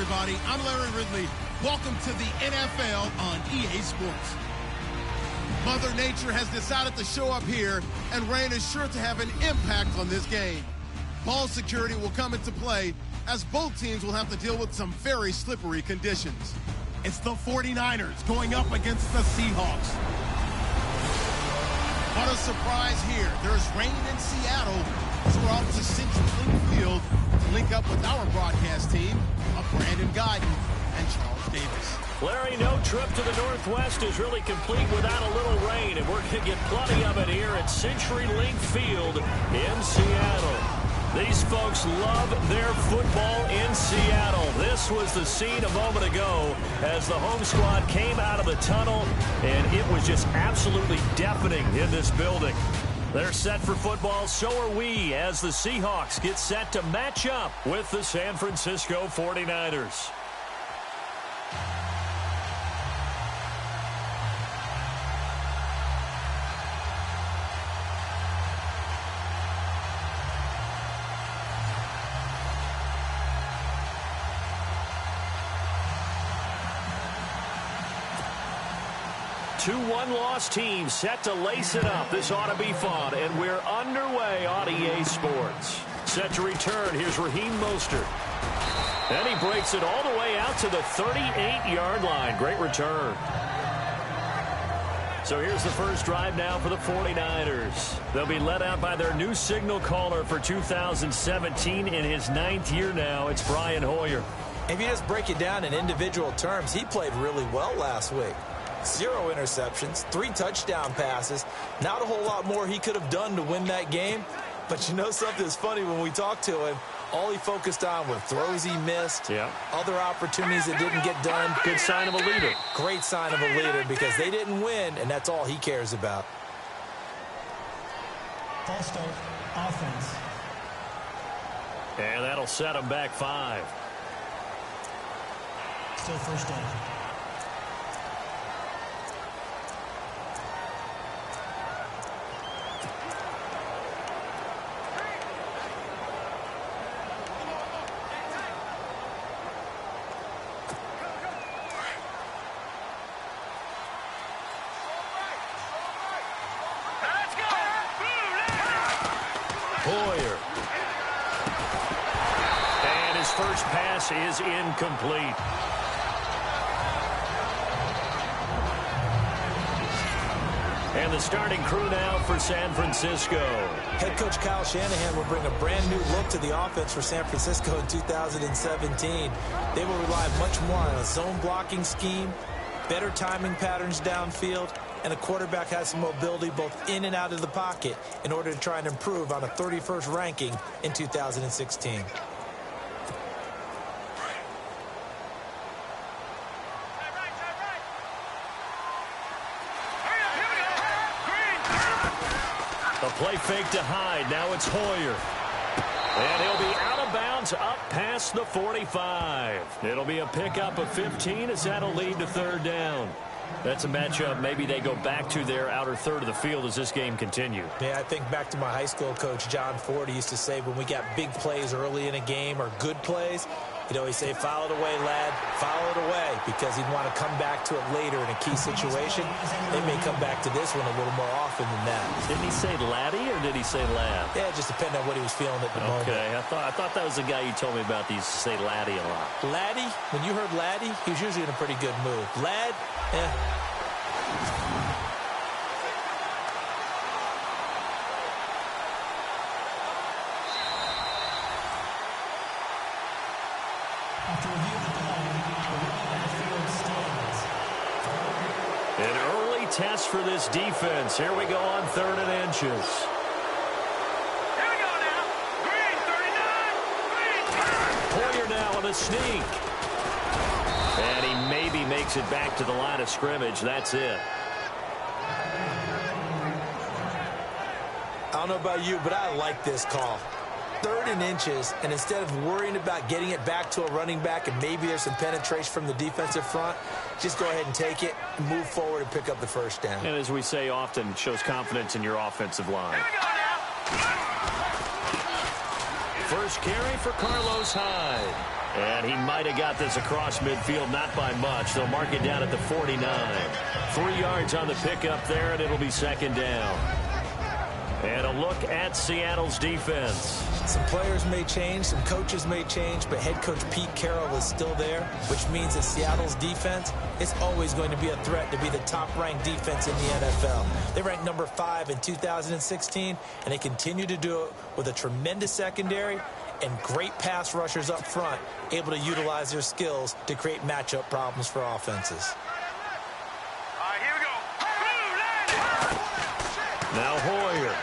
everybody. I'm Larry Ridley. Welcome to the NFL on EA Sports. Mother Nature has decided to show up here, and rain is sure to have an impact on this game. Ball security will come into play, as both teams will have to deal with some very slippery conditions. It's the 49ers going up against the Seahawks. What a surprise here. There's rain in Seattle, so we're off to Central Link Field to link up with our broadcast team of Brandon Guyton and Charles Davis. Larry, no trip to the Northwest is really complete without a little rain, and we're going to get plenty of it here at CenturyLink Field in Seattle. These folks love their football in Seattle. This was the scene a moment ago as the home squad came out of the tunnel, and it was just absolutely deafening in this building. They're set for football, so are we, as the Seahawks get set to match up with the San Francisco 49ers. Two one-loss teams set to lace it up. This ought to be fun, and we're underway on EA Sports. Set to return, here's Raheem Mostert. And he breaks it all the way out to the 38-yard line. Great return. So here's the first drive now for the 49ers. They'll be led out by their new signal caller for 2017 in his 9th year now. It's Brian Hoyer. If you just break it down in individual terms, he played really well last week. 0 interceptions, 3 touchdown passes. Not a whole lot more he could have done to win that game. But you know something's funny, when we talked to him, all he focused on were throws he missed, other opportunities that didn't get done. Good sign of a leader. Great sign of a leader, because they didn't win, and that's all he cares about. False start, offense. And that'll set him back 5. Still first down. Hoyer. And his first pass is incomplete. And the starting crew now for San Francisco. Head coach Kyle Shanahan will bring a brand new look to the offense for San Francisco in 2017. They will rely much more on a zone blocking scheme, better timing patterns downfield, and the quarterback has some mobility both in and out of the pocket in order to try and improve on a 31st ranking in 2016. A play fake to Hyde. Now it's Hoyer. And he'll be out of bounds up past the 45. It'll be a pickup of 15 as that'll lead to third down. That's a matchup maybe they go back to their outer third of the field as this game continues. Yeah, I think back to my high school coach, John Ford. He used to say when we got big plays early in a game or good plays, he'd always say, "Foul it away, lad, foul it away," because he'd want to come back to it later in a key situation. They may come back to this one a little more often than that. Didn't he say laddie or did he say lad? Yeah, it just depended on what he was feeling at the moment. Okay, I thought that was the guy you told me about. He used to say laddie a lot. Laddie, when you heard laddie, he was usually in a pretty good mood. Lad, After review of the play, the running back field stands. An early test for this defense. Here we go on 3rd and inches. Here we go now. Green, 39. Green. Hoyer now with a sneak. And he maybe makes it back to the line of scrimmage. That's it. I don't know about you, but I like this call. 3rd and inches, and instead of worrying about getting it back to a running back and maybe there's some penetration from the defensive front, just go ahead and take it, move forward, and pick up the first down. And as we say often, it shows confidence in your offensive line. Here we go now. First carry for Carlos Hyde. And he might have got this across midfield, not by much. They'll mark it down at the 49. 3 yards on the pickup there, and it'll be second down. And a look at Seattle's defense. Some players may change, some coaches may change, but head coach Pete Carroll is still there, which means that Seattle's defense is always going to be a threat to be the top-ranked defense in the NFL. They ranked number 5 in 2016, and they continue to do it with a tremendous secondary and great pass rushers up front, able to utilize their skills to create matchup problems for offenses. All right, here we go. Now Hoyer.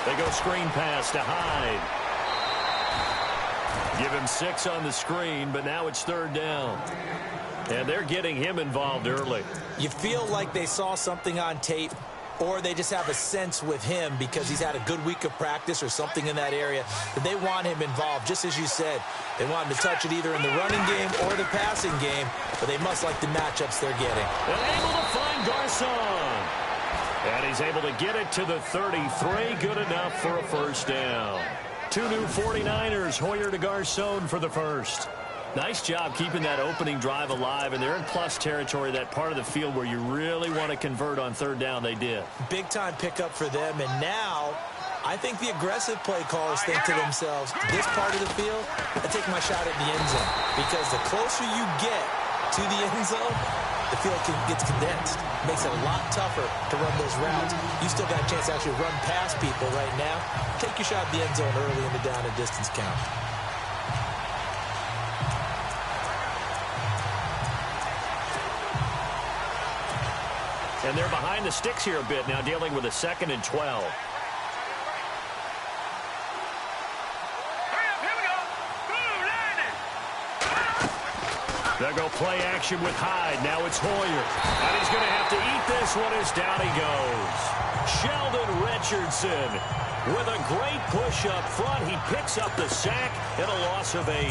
They go screen pass to Hyde. Give him 6 on the screen, but now it's third down. And they're getting him involved early. You feel like they saw something on tape, or they just have a sense with him because he's had a good week of practice or something in that area that they want him involved. Just as you said, they want him to touch it either in the running game or the passing game, but they must like the matchups they're getting. And able to find Garcon. And he's able to get it to the 33. Good enough for a first down. 2 new 49ers, Hoyer to Garcon for the first. Nice job keeping that opening drive alive, and they're in plus territory, that part of the field where you really want to convert on third down. They did. Big-time pickup for them, and now I think the aggressive play callers think to themselves, this part of the field, I take my shot at the end zone, because the closer you get to the end zone, the field gets condensed. Makes it a lot tougher to run those routes. You still got a chance to actually run past people right now. Take your shot at the end zone early in the down and distance count. And they're behind the sticks here a bit now, dealing with a 2nd and 12. They'll go play action with Hyde. Now it's Hoyer. And he's going to have to eat this one as down he goes. Sheldon Richardson with a great push up front. He picks up the sack and a loss of 8.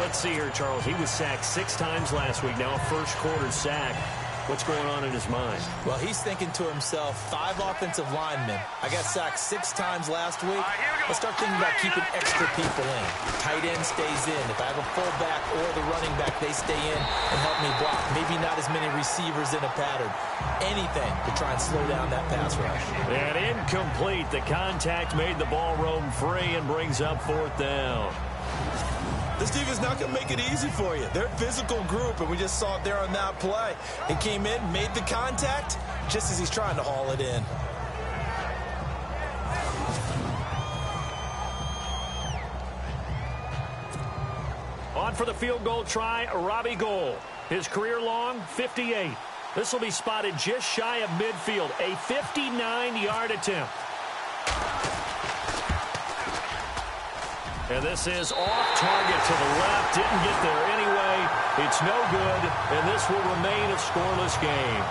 Let's see here, Charles. He was sacked 6 times last week. Now a first quarter sack. What's going on in his mind? Well, he's thinking to himself, 5 offensive linemen. I got sacked 6 times last week. Let's start thinking about keeping extra people in. Tight end stays in. If I have a fullback or the running back, they stay in and help me block. Maybe not as many receivers in a pattern. Anything to try and slow down that pass rush. And incomplete. The contact made the ball roam free and brings up 4th down. This defense is not going to make it easy for you. They're a physical group, and we just saw it there on that play. He came in, made the contact, just as he's trying to haul it in. On for the field goal try, Robbie Gore. His career long, 58. This will be spotted just shy of midfield, a 59-yard attempt. And this is off target to the left. Didn't get there anyway. It's no good, and this will remain a scoreless game.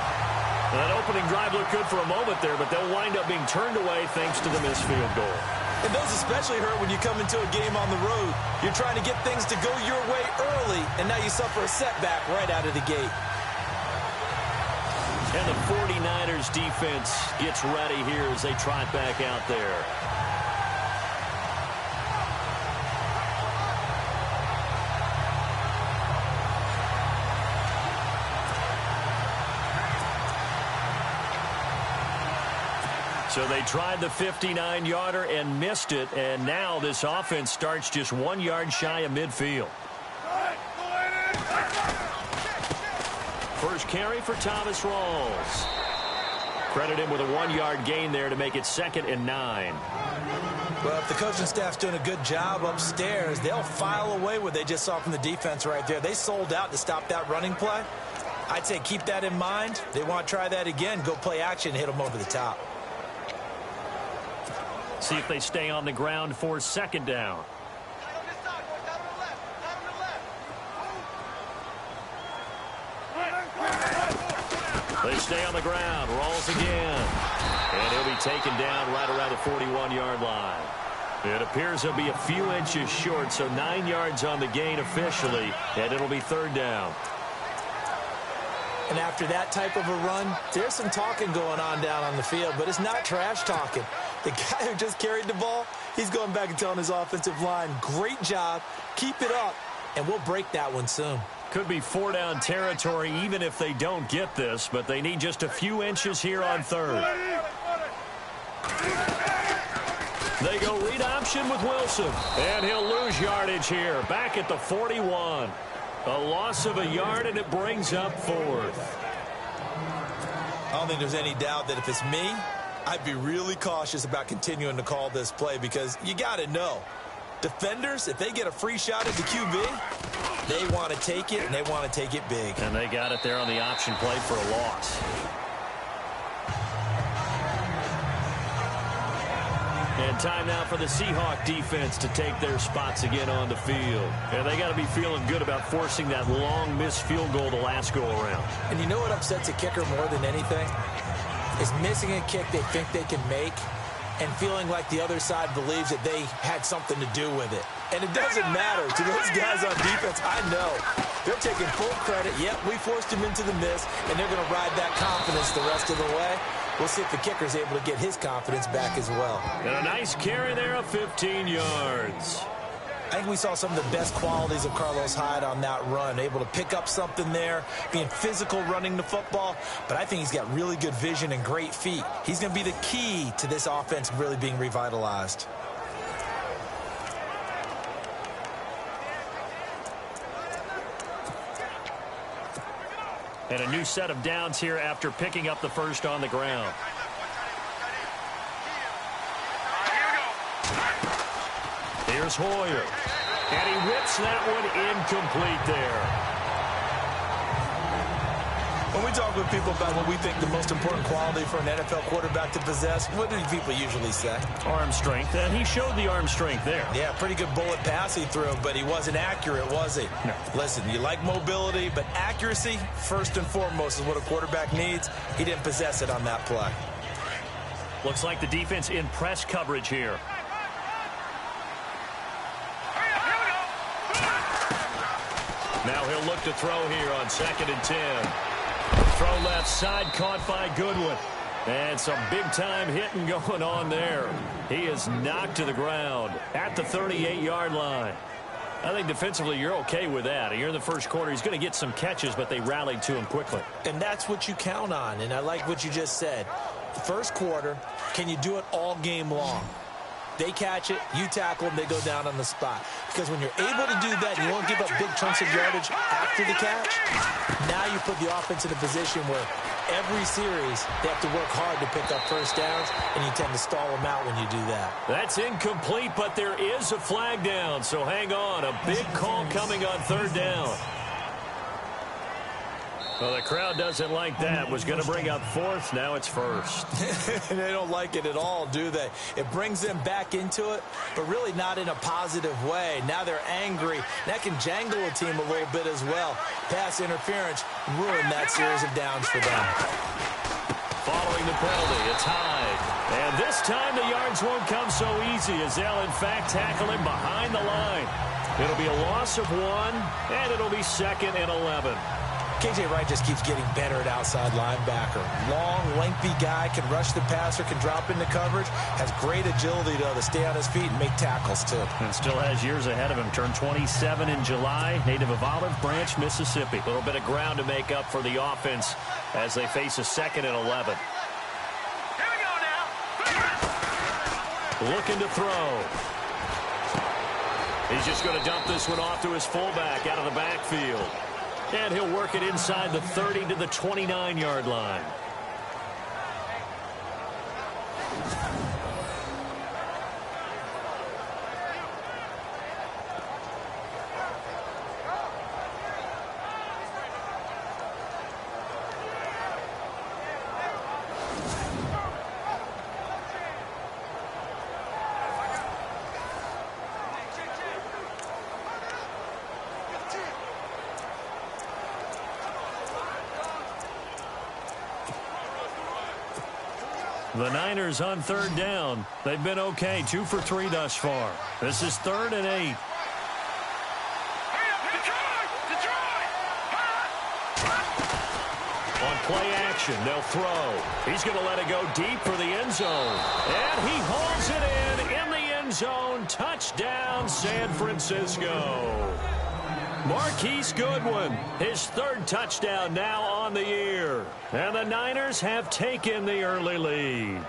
That opening drive looked good for a moment there, but they'll wind up being turned away thanks to the missed field goal. And those especially hurt when you come into a game on the road. You're trying to get things to go your way early, and now you suffer a setback right out of the gate. And the 49ers defense gets ready here as they trot back out there. So they tried the 59-yarder and missed it, and now this offense starts just 1 yard shy of midfield. First carry for Thomas Rawls. Credit him with a 1 yard gain there to make it 2nd and 9. Well, if the coaching staff's doing a good job upstairs, they'll file away what they just saw from the defense right there. They sold out to stop that running play. I'd say keep that in mind. They want to try that again. Go play action, hit them over the top. See if they stay on the ground for 2nd down. They stay on the ground. Rawls again. And he'll be taken down right around the 41-yard line. It appears he'll be a few inches short, so 9 yards on the gain officially, and it'll be 3rd down. And after that type of a run, there's some talking going on down on the field, but it's not trash talking. The guy who just carried the ball, he's going back and telling his offensive line, great job, keep it up, and we'll break that one soon. Could be 4-down territory even if they don't get this, but they need just a few inches here on third. They go read option with Wilson, and he'll lose yardage here, back at the 41. A loss of a yard, and it brings up fourth. I don't think there's any doubt that if it's me, I'd be really cautious about continuing to call this play because you got to know, defenders, if they get a free shot at the QB, they want to take it, and they want to take it big. And they got it there on the option play for a loss. And time now for the Seahawks defense to take their spots again on the field. And they got to be feeling good about forcing that long missed field goal the last go around. And you know what upsets a kicker more than anything? Is missing a kick they think they can make and feeling like the other side believes that they had something to do with it. And it doesn't matter to those guys on defense. I know. They're taking full credit. Yep, we forced him into the miss, and they're going to ride that confidence the rest of the way. We'll see if the kicker's able to get his confidence back as well. And a nice carry there of 15 yards. I think we saw some of the best qualities of Carlos Hyde on that run. Able to pick up something there, being physical running the football. But I think he's got really good vision and great feet. He's going to be the key to this offense really being revitalized. And a new set of downs here after picking up the first on the ground. Here's Hoyer. And he whips that one incomplete there. When we talk with people about what we think the most important quality for an NFL quarterback to possess, what do people usually say? Arm strength, and he showed the arm strength there. Yeah, pretty good bullet pass he threw, but he wasn't accurate, was he? No. Listen, you like mobility, but accuracy, first and foremost, is what a quarterback needs. He didn't possess it on that play. Looks like the defense in press coverage here. Now he'll look to throw here on 2nd and 10. Throw left side, caught by Goodwin. And some big-time hitting going on there. He is knocked to the ground at the 38-yard line. I think defensively you're okay with that. Here in the first quarter, he's going to get some catches, but they rallied to him quickly. And that's what you count on, and I like what you just said. The first quarter, can you do it all game long? They catch it, you tackle them, they go down on the spot. Because when you're able to do that, you won't give up big chunks of yardage after the catch. Now you put the offense in a position where every series they have to work hard to pick up first downs, and you tend to stall them out when you do that. That's incomplete, but there is a flag down, so hang on. A big call coming on 3rd down. Well, the crowd doesn't like that. Was going to bring up 4th. Now it's 1st. They don't like it at all, do they? It brings them back into it, but really not in a positive way. Now they're angry. That can jangle a team a little bit as well. Pass interference ruined that series of downs for them. Following the penalty, it's Hyde. And this time the yards won't come so easy as they'll, in fact, tackle him behind the line. It'll be a loss of 1, and it'll be 2nd and 11. KJ Wright just keeps getting better at outside linebacker. Long, lengthy guy, can rush the passer, can drop into coverage, has great agility to stay on his feet and make tackles, too. And still has years ahead of him. Turned 27 in July, native of Olive Branch, Mississippi. A little bit of ground to make up for the offense as they face a 2nd and 11. Here we go now. Looking to throw. He's just going to dump this one off to his fullback out of the backfield. And he'll work it inside the 30 to the 29-yard line. The Niners on 3rd down. They've been okay, 2 for 3 thus far. This is 3rd and 8. On play action, they'll throw. He's going to let it go deep for the end zone. And he hauls it in the end zone. Touchdown, San Francisco. Marquise Goodwin, his third touchdown now on the year. And the Niners have taken the early lead.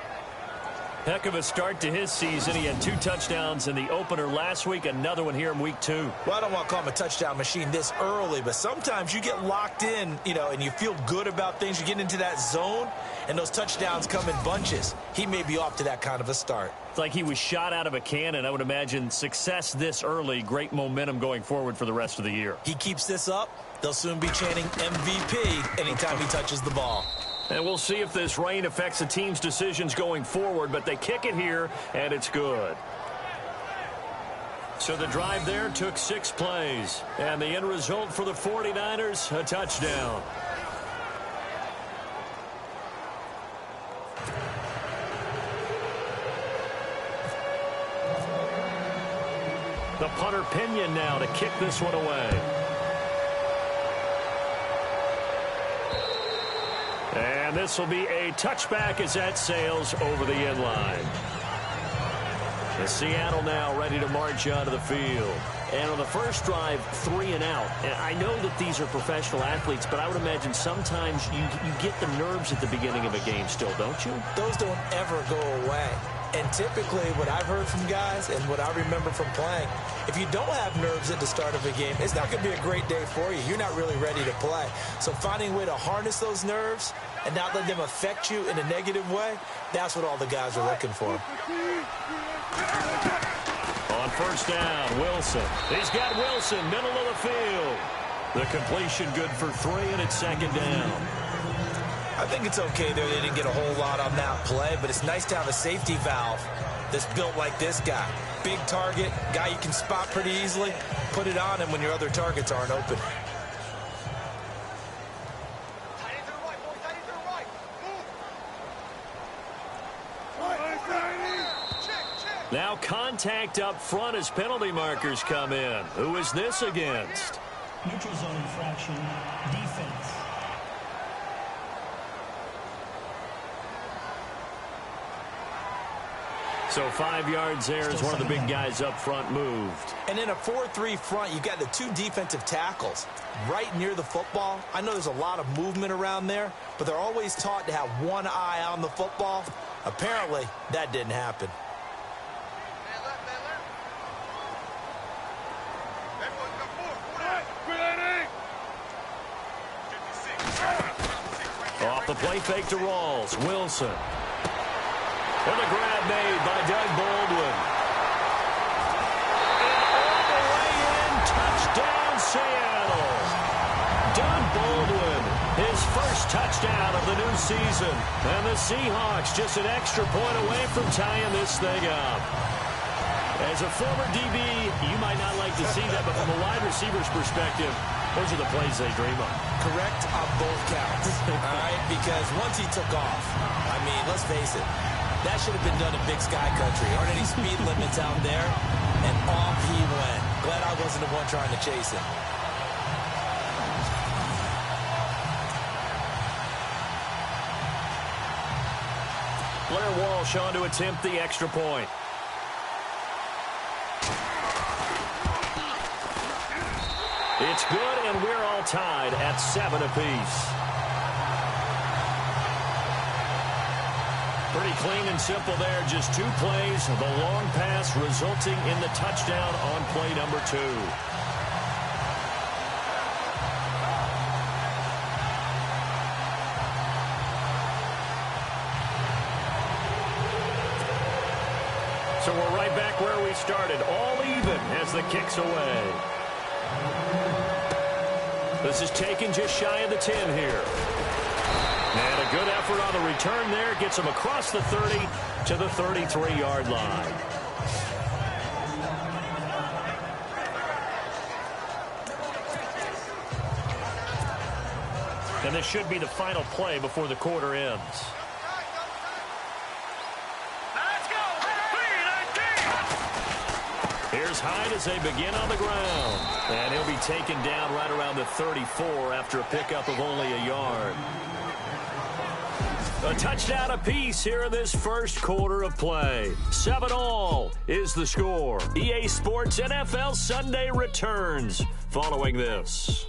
Heck of a start to his season. He had 2 touchdowns in the opener last week, another one here in week 2. Well, I don't want to call him a touchdown machine this early, but sometimes you get locked in, and you feel good about things. You get into that zone, and those touchdowns come in bunches. He may be off to that kind of a start. It's like he was shot out of a cannon. I would imagine success this early, great momentum going forward for the rest of the year. He keeps this up, they'll soon be chanting MVP anytime he touches the ball. And we'll see if this rain affects the team's decisions going forward, but they kick it here, and it's good. So the drive there took 6 plays, and the end result for the 49ers, a touchdown. The punter Pinion now to kick this one away. And this will be a touchback as that sails over the end line. The Seattle now ready to march onto the field. And on the first drive, 3 and out. And I know that these are professional athletes, but I would imagine sometimes you get the nerves at the beginning of a game still, don't you? Those don't ever go away. And typically what I've heard from guys and what I remember from playing, if you don't have nerves at the start of a game, it's not going to be a great day for you. You're not really ready to play. So finding a way to harness those nerves and not let them affect you in a negative way, that's what all the guys are looking for. On first down, Wilson. He's got Wilson, middle of the field. The completion good for 3, and it's second down. I think it's okay there. They didn't get a whole lot on that play, but it's nice to have a safety valve that's built like this guy. Big target, guy you can spot pretty easily. Put it on him when your other targets aren't open. Now contact up front as penalty markers come in. Who is this against? Neutral zone infraction, defense. So 5 yards there as one of the big guys up front moved. And in a 4-3 front, you've got the 2 defensive tackles right near the football. I know there's a lot of movement around there, but they're always taught to have one eye on the football. Apparently, that didn't happen. Off the play fake to Rawls. Wilson. And the grab made by Doug Baldwin. And all the way in, touchdown Seattle. Doug Baldwin, his first touchdown of the new season. And the Seahawks just an extra point away from tying this thing up. As a former DB, you might not like to see that, but from a wide receiver's perspective, those are the plays they dream of. Correct on both counts, all right? Because once he took off, I mean, let's face it, that should have been done in Big Sky Country. Aren't any speed limits out there? And off he went. Glad I wasn't the one trying to chase him. Blair Walsh on to attempt the extra point. It's good, and we're all tied at 7 apiece. Pretty clean and simple there. Just 2 plays. The long pass resulting in the touchdown on play number 2. So we're right back where we started. All even as the kick's away. This is taken just shy of the 10 here. And a good effort on the return there. Gets him across the 30 to the 33-yard line. And this should be the final play before the quarter ends. Here's Hyde as they begin on the ground. And he'll be taken down right around the 34 after a pickup of only a yard. A touchdown apiece here in this first quarter of play. 7-all is the score. EA Sports NFL Sunday returns following this.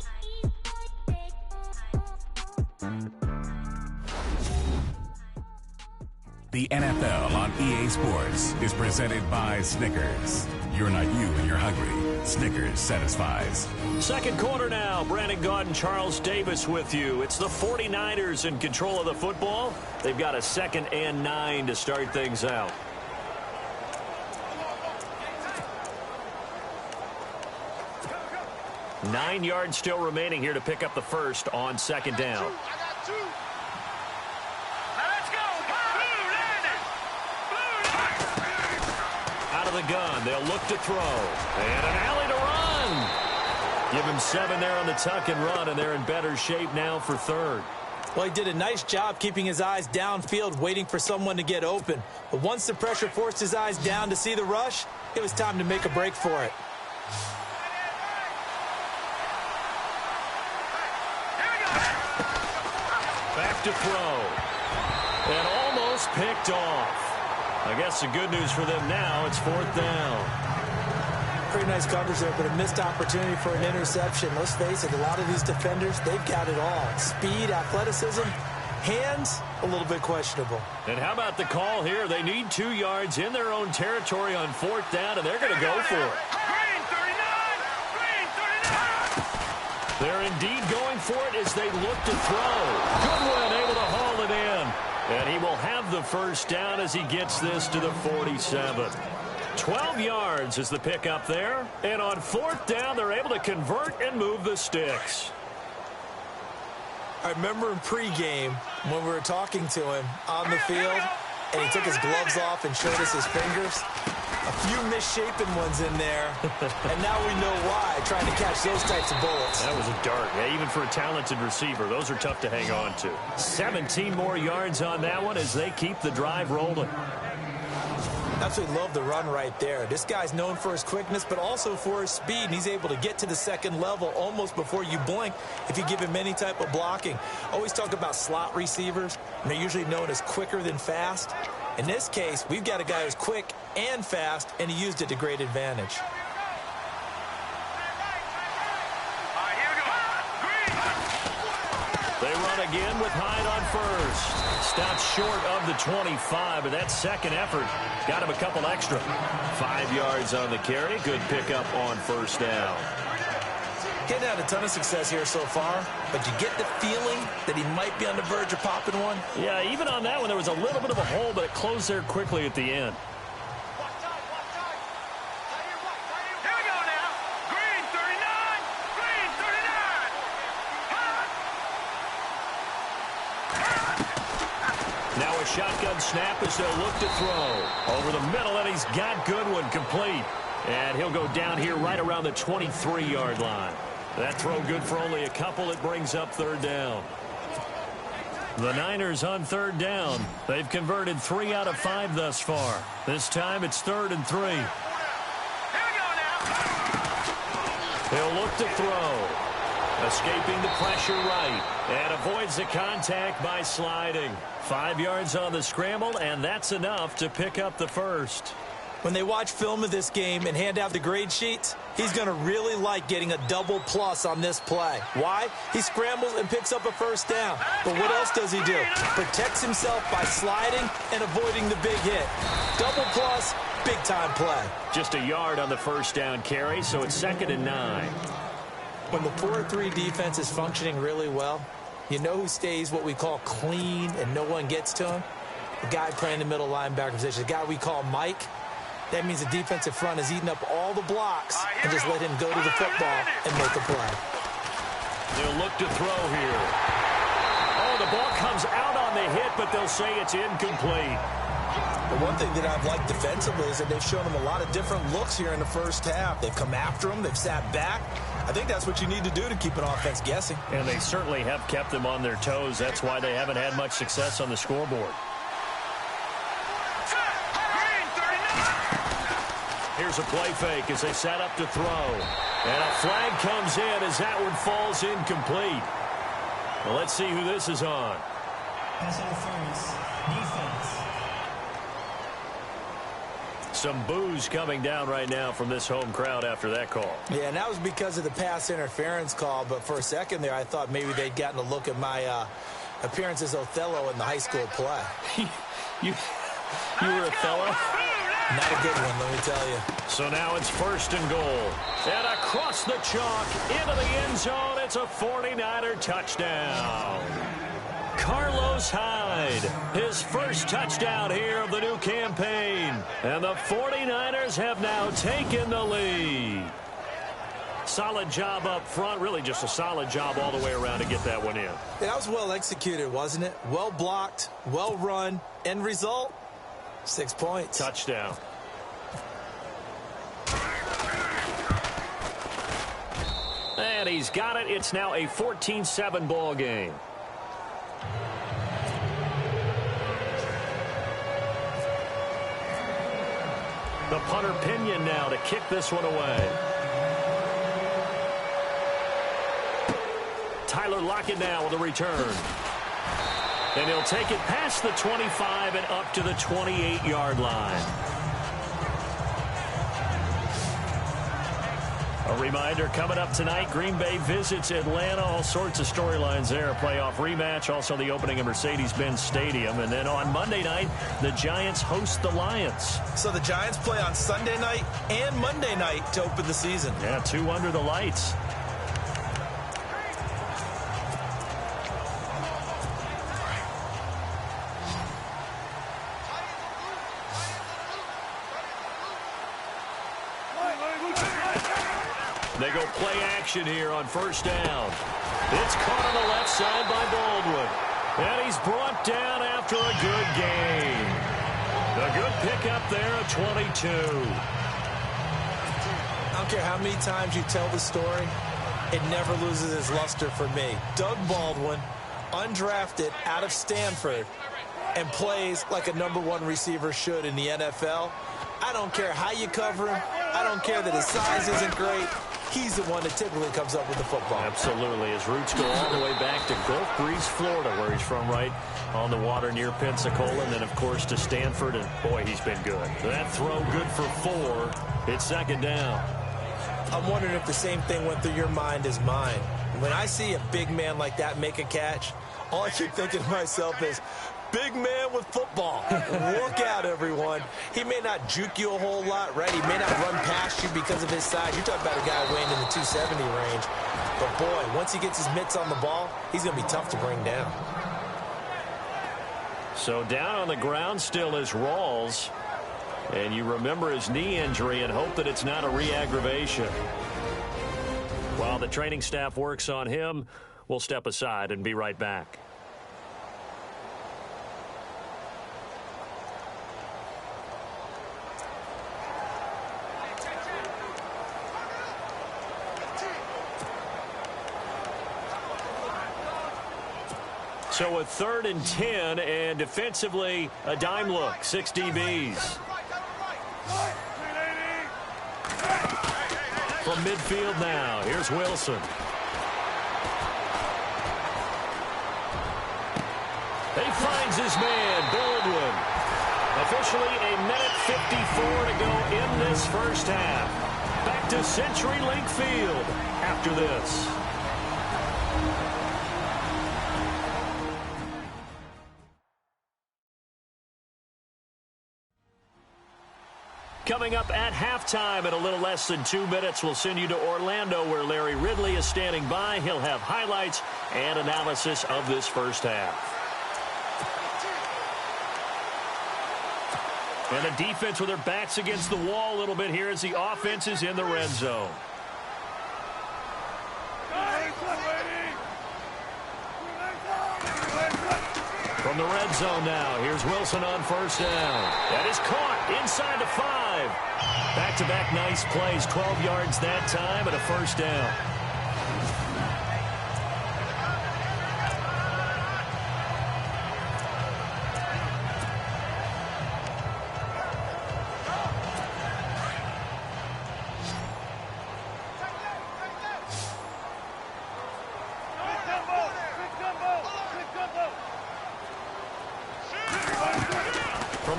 The NFL on EA Sports is presented by Snickers. You're not you when you're hungry. Snickers satisfies. Second quarter now. Brandon Gaudin, Charles Davis with you. It's the 49ers in control of the football. They've got a 2nd and 9 to start things out. Nine yards still remaining here to pick up the first on 2nd down. The gun. They'll look to throw. And an alley to run. Give him 7 there on the tuck and run, and they're in better shape now for 3rd. Well, he did a nice job keeping his eyes downfield, waiting for someone to get open. But once the pressure forced his eyes down to see the rush, it was time to make a break for it. Back to throw. And almost picked off. I guess the good news for them now, it's 4th down. Pretty nice coverage there, but a missed opportunity for an interception. Let's face it, a lot of these defenders, they've got it all. Speed, athleticism, hands, a little bit questionable. And how about the call here? They need 2 yards in their own territory on 4th down, and they're going to go for it. Green 39! Green 39! They're indeed going for it as they look to throw. Goodwin able to haul it in. And he will have the first down as he gets this to the 47. 12 yards is the pickup there. And on 4th down, they're able to convert and move the sticks. I remember in pregame when we were talking to him on the field, and he took his gloves off and showed us his fingers. A few misshapen ones in there, and now we know why, trying to catch those types of bullets. That was a dart. Yeah, even for a talented receiver, those are tough to hang on to. 17 more yards on that one as they keep the drive rolling. Absolutely love the run right there. This guy's known for his quickness, but also for his speed. And he's able to get to the 2nd level almost before you blink if you give him any type of blocking. Always talk about slot receivers, and they're usually known as quicker than fast. In this case, we've got a guy who's quick and fast, and he used it to great advantage. They run again with Hyde on first. Stopped short of the 25, but that second effort got him a couple extra. 5 yards on the carry. Good pickup on 1st down. Getting out a ton of success here so far, but you get the feeling that he might be on the verge of popping one. Yeah, even on that one, there was a little bit of a hole, but it closed there quickly at the end. Here we go now. Green 39! Green 39! Now a shotgun snap as they'll look to throw. Over the middle, and he's got Goodwin complete. And he'll go down here right around the 23-yard line. That throw good for only a couple. It brings up 3rd down. The Niners on 3rd down. They've converted 3 out of 5 thus far. This time it's 3rd and 3. Here we go now. He'll look to throw. Escaping the pressure right. And avoids the contact by sliding. 5 yards on the scramble, and that's enough to pick up the first. When they watch film of this game and hand out the grade sheets, he's going to really like getting a double plus on this play. Why? He scrambles and picks up a 1st down. But what else does he do? Protects himself by sliding and avoiding the big hit. Double plus, big-time play. Just a yard on the 1st down carry, so it's 2nd and 9. When the 4-3 defense is functioning really well, you know who stays what we call clean and no one gets to him? The guy playing the middle linebacker position, the guy we call Mike. That means the defensive front has eaten up all the blocks and just let him go to the football and make a play. They'll look to throw here. Oh, the ball comes out on the hit, but they'll say it's incomplete. The one thing that I've liked defensively is that they've shown him a lot of different looks here in the 1st half. They've come after him. They've sat back. I think that's what you need to do to keep an offense guessing. And they certainly have kept them on their toes. That's why they haven't had much success on the scoreboard. Here's a play fake as they set up to throw. And a flag comes in as that one falls incomplete. Well, let's see who this is on. Pass interference. Defense. Some boos coming down right now from this home crowd after that call. Yeah, and that was because of the pass interference call. But for a second there, I thought maybe they'd gotten a look at my appearance as Othello in the high school play. you were Othello? Not a good one, let me tell you. So now it's 1st and goal. And across the chalk, into the end zone, it's a 49er touchdown. Carlos Hyde, his first touchdown here of the new campaign. And the 49ers have now taken the lead. Solid job up front, really just a solid job all the way around to get that one in. Yeah, that was well executed, wasn't it? Well blocked, well run. End result, 6 points. Touchdown. And he's got it. It's now a 14-7 ball game. The punter Pinion now to kick this one away. Tyler Lockett now with a return. And he'll take it past the 25 and up to the 28-yard line. A reminder, coming up tonight, Green Bay visits Atlanta. All sorts of storylines there. A playoff rematch, also the opening of Mercedes-Benz Stadium. And then on Monday night, the Giants host the Lions. So the Giants play on Sunday night and Monday night to open the season. Yeah, 2 under the lights. They go play action here on 1st down. It's caught on the left side by Baldwin. And he's brought down after a good gain. A good pickup there at 22. I don't care how many times you tell the story, it never loses its luster for me. Doug Baldwin, undrafted out of Stanford, and plays like a #1 receiver should in the NFL. I don't care how you cover him. I don't care that his size isn't great. He's the one that typically comes up with the football. Absolutely. His roots go all the way back to Gulf Breeze, Florida, where he's from, right on the water near Pensacola. And then, of course, to Stanford. And, boy, he's been good. That throw good for 4. It's 2nd down. I'm wondering if the same thing went through your mind as mine. When I see a big man like that make a catch, all I keep thinking to myself is, big man with football. Look out, everyone. He may not juke you a whole lot, right? He may not run past you because of his size. You're talking about a guy weighing in the 270 range. But, boy, once he gets his mitts on the ball, he's going to be tough to bring down. So down on the ground still is Rawls. And you remember his knee injury and hope that it's not a re-aggravation. While the training staff works on him, we'll step aside and be right back. So a 3rd and 10, and defensively, a dime look, 6 DBs. From midfield now, here's Wilson. He finds his man, Baldwin. Officially a minute 54 to go in this 1st half. Back to CenturyLink Field after this. Coming up at halftime in a little less than 2 minutes, we'll send you to Orlando where Larry Ridley is standing by. He'll have highlights and analysis of this 1st half. And the defense with their backs against the wall a little bit here as the offense is in the red zone. From the red zone now, here's Wilson on 1st down. That is caught inside the 5. Back-to-back nice plays, 12 yards that time and a 1st down.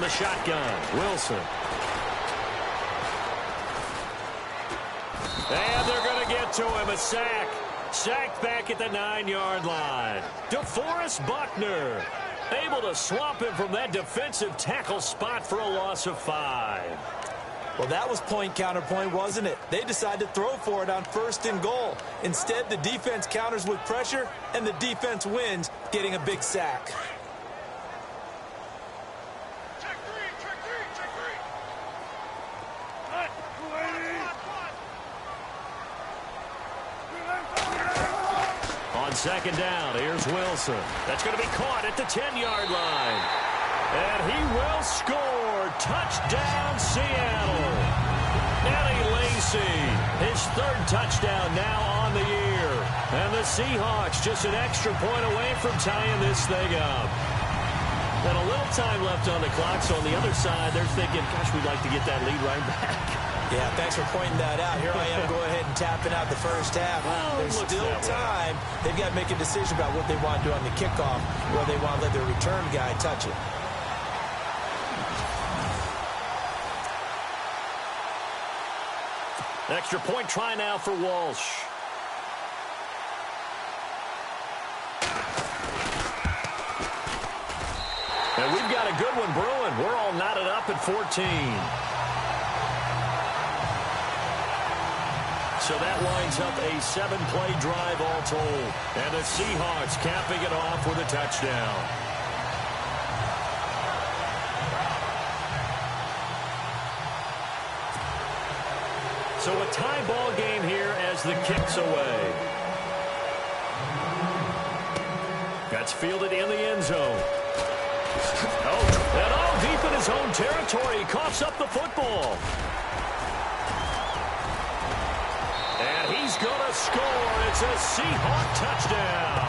the shotgun. Wilson. And they're going to get to him. A sack. Sacked back at the 9-yard line. DeForest Buckner able to swamp him from that defensive tackle spot for a loss of 5. Well, that was point counterpoint, wasn't it? They decided to throw for it on 1st and goal. Instead, the defense counters with pressure, and the defense wins, getting a big sack. On 2nd down, here's Wilson. That's going to be caught at the 10-yard line. And he will score. Touchdown, Seattle. Eddie Lacy, his 3rd touchdown now on the year. And the Seahawks just an extra point away from tying this thing up. And a little time left on the clock, so on the other side, they're thinking, gosh, we'd like to get that lead right back. Yeah, thanks for pointing that out. Here I am, go ahead and tapping out the first half. Well, there's still time. They've got to make a decision about what they want to do on the kickoff, or they want to let their return guy touch it. Extra point try now for Walsh. And we've got a good one brewing. We're all knotted up at 14. So that lines up a 7-play drive all told. And the Seahawks capping it off with a touchdown. So a tie ball game here as the kick's away. That's fielded in the end zone. Deep in his own territory. He coughs up the football. And he's going to score. It's a Seahawk touchdown.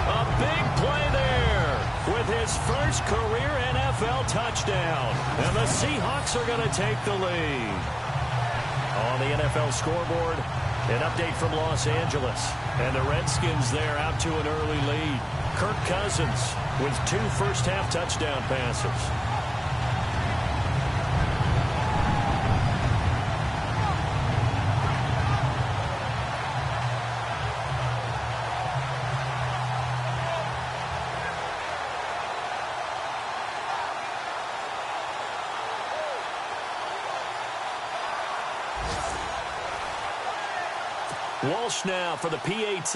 A big play there with his first career NFL touchdown. And the Seahawks are going to take the lead. On the NFL scoreboard, an update from Los Angeles. And the Redskins there out to an early lead. Kirk Cousins with 2 first-half touchdown passes. Walsh now for the PAT.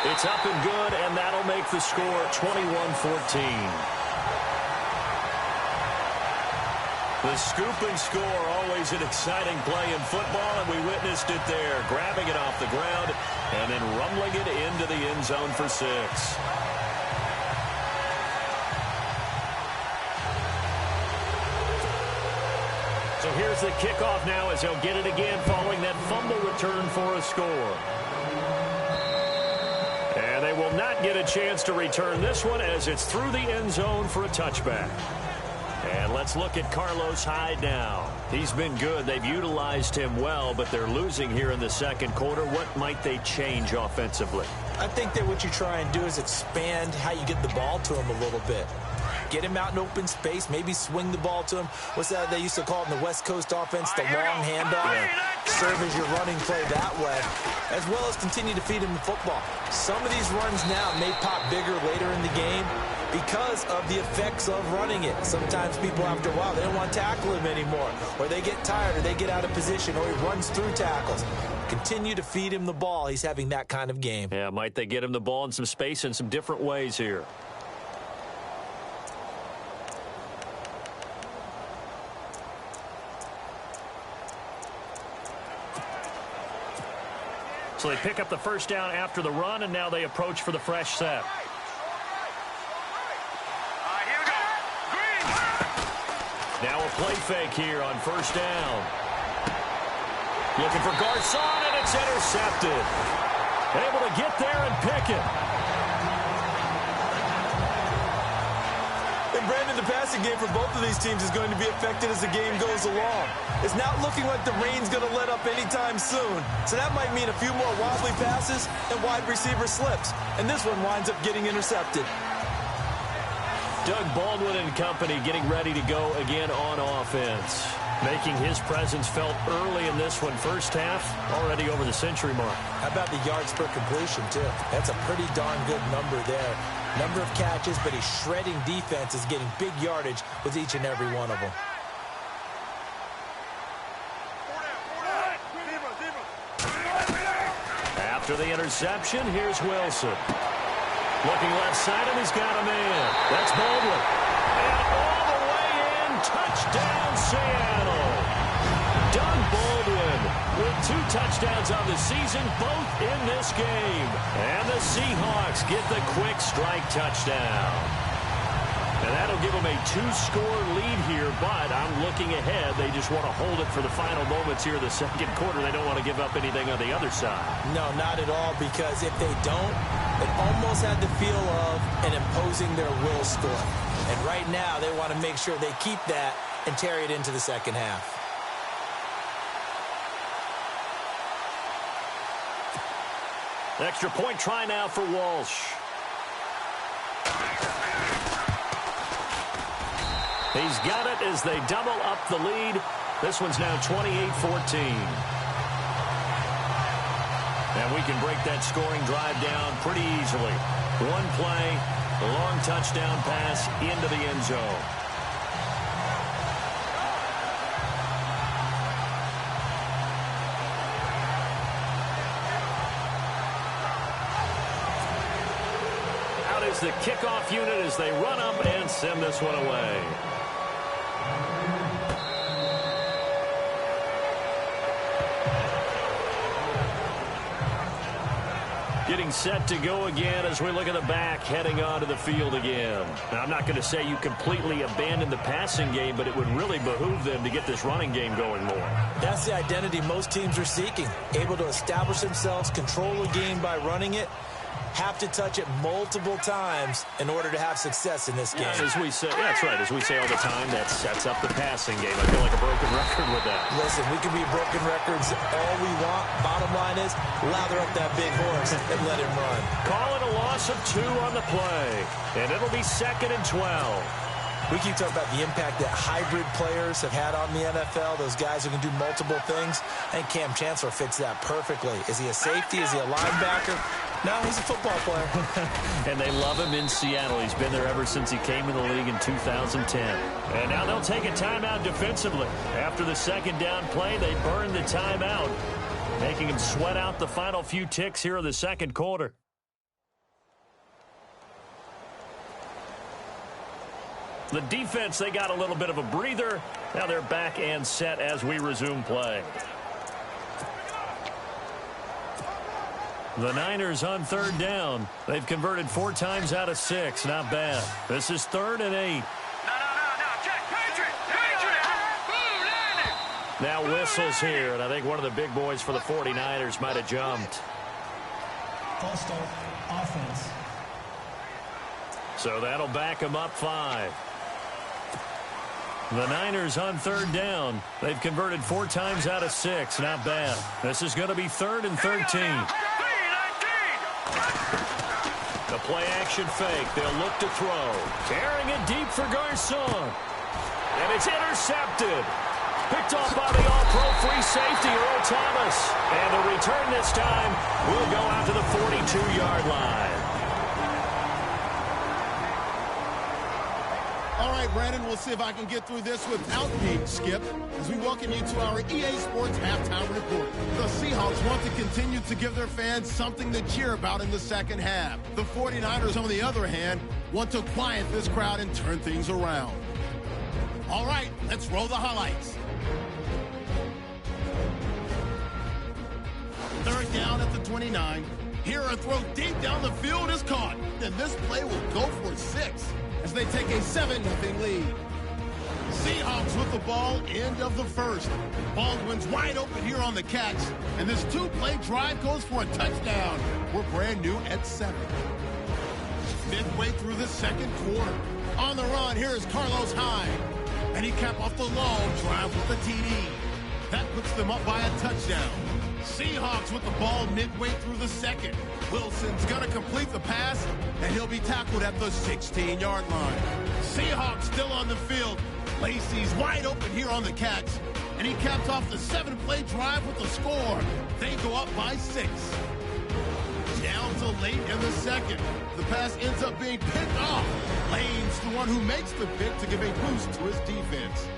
It's up and good, and that'll make the score 21-14. The scoop and score, always an exciting play in football, and we witnessed it there, grabbing it off the ground and then rumbling it into the end zone for 6. So here's the kickoff now as he'll get it again following that fumble return for a score. And they will not get a chance to return this one as it's through the end zone for a touchback. And let's look at Carlos Hyde now. He's been good. They've utilized him well, but they're losing here in the second quarter. What might they change offensively? I think that what you try and do is expand how you get the ball to him a little bit. Get him out in open space, maybe swing the ball to him. What's that they used to call it in the West Coast offense, the long handoff? Serve as your running play that way, as well as continue to feed him the football. Some of these runs now may pop bigger later in the game because of the effects of running it. Sometimes people, after a while, they don't want to tackle him anymore, or they get tired, or they get out of position, or he runs through tackles. Continue to feed him the ball. He's having that kind of game. Yeah, might they get him the ball in some space in some different ways here. So they pick up the first down after the run, and now they approach for the fresh set. Now a play fake here on first down. Looking for Garcon, and it's intercepted. Able to get there and pick it. The And Brandon, the passing game for both of these teams is going to be affected as the game goes along. It's not looking like the rain's going to let up anytime soon. So that might mean a few more wobbly passes and wide receiver slips. And this one winds up getting intercepted. Doug Baldwin and company getting ready to go again on offense. Making his presence felt early in this one. First half, already over the century mark. How about the yards per completion, too? That's a pretty darn good number there. Number of catches, but he's shredding defense, is getting big yardage with each and every one of them. After the interception, here's Wilson. Looking left side, and he's got a man. That's Baldwin. And all the way in, touchdown Seattle. Doug Baldwin with 2 touchdowns on the season, both in this game. And the Seahawks get the quick strike touchdown. And that'll give them a 2-score lead here, but I'm looking ahead. They just want to hold it for the final moments here in the second quarter. They don't want to give up anything on the other side. No, not at all, because if they don't, it almost had the feel of an imposing their will score. And right now, they want to make sure they keep that and carry it into the second half. Extra point try now for Walsh. He's got it as they double up the lead. This one's now 28-14. And we can break that scoring drive down pretty easily. One play, a long touchdown pass into the end zone. Out is the kickoff unit as they run up and send this one away. Getting set to go again as we look at the back, heading onto the field again. Now, I'm not going to say you completely abandon the passing game, but it would really behoove them to get this running game going more. That's the identity most teams are seeking. Able to establish themselves, control the game by running it, have to touch it multiple times in order to have success in this game. As we say, that's right. As we say all the time, that sets up the passing game. I feel like a broken record with that. Listen, we can be broken records all we want. Bottom line is, lather up that big horse and let him run. Call it a loss of 2 on the play, and it'll be 2nd and 12. We keep talking about the impact that hybrid players have had on the NFL, those guys who can do multiple things. I think Cam Chancellor fits that perfectly. Is he a safety? Is he a linebacker? No, he's a football player. And they love him in Seattle. He's been there ever since he came in the league in 2010. And now they'll take a timeout defensively. After the second down play, they burn the timeout, making him sweat out the final few ticks here in the second quarter. The defense, they got a little bit of a breather. Now they're back and set as we resume play. The Niners on 3rd down. They've converted 4 times out of 6. Not bad. This is 3rd and 8. No, check, Patriot. Now whistles here, and I think one of the big boys for the 49ers might have jumped. False start, offense. So that'll back them up 5. The Niners on 3rd down. They've converted 4 times out of 6. Not bad. This is going to be 3rd and 13. The play-action fake. They'll look to throw. Carrying it deep for Garcon. And it's intercepted. Picked off by the all-pro free safety, Earl Thomas. And the return this time will go out to the 42-yard line. All right, Brandon, we'll see if I can get through this without being skipped as we welcome you to our EA Sports Halftime Report. The Seahawks want to continue to give their fans something to cheer about in the second half. The 49ers, on the other hand, want to quiet this crowd and turn things around. All right, let's roll the highlights. 3rd down at the 29. Here, a throw deep down the field is caught. And this play will go for 6 as they take a 7-0 lead. Seahawks with the ball, end of the first. Baldwin's wide open here on the catch. And this 2-play drive goes for a touchdown. We're brand new at 7. Midway through the second quarter. On the run, here is Carlos Hyde. And he capped off the long drive with the TD. That puts them up by a touchdown. Seahawks with the ball midway through the second. Wilson's going to complete the pass, and he'll be tackled at the 16-yard line. Seahawks still on the field. Lacey's wide open here on the catch, and he caps off the 7-play drive with the score. They go up by 6. Down to late in the second. The pass ends up being picked off. Lane's the one who makes the pick to give a boost to his defense.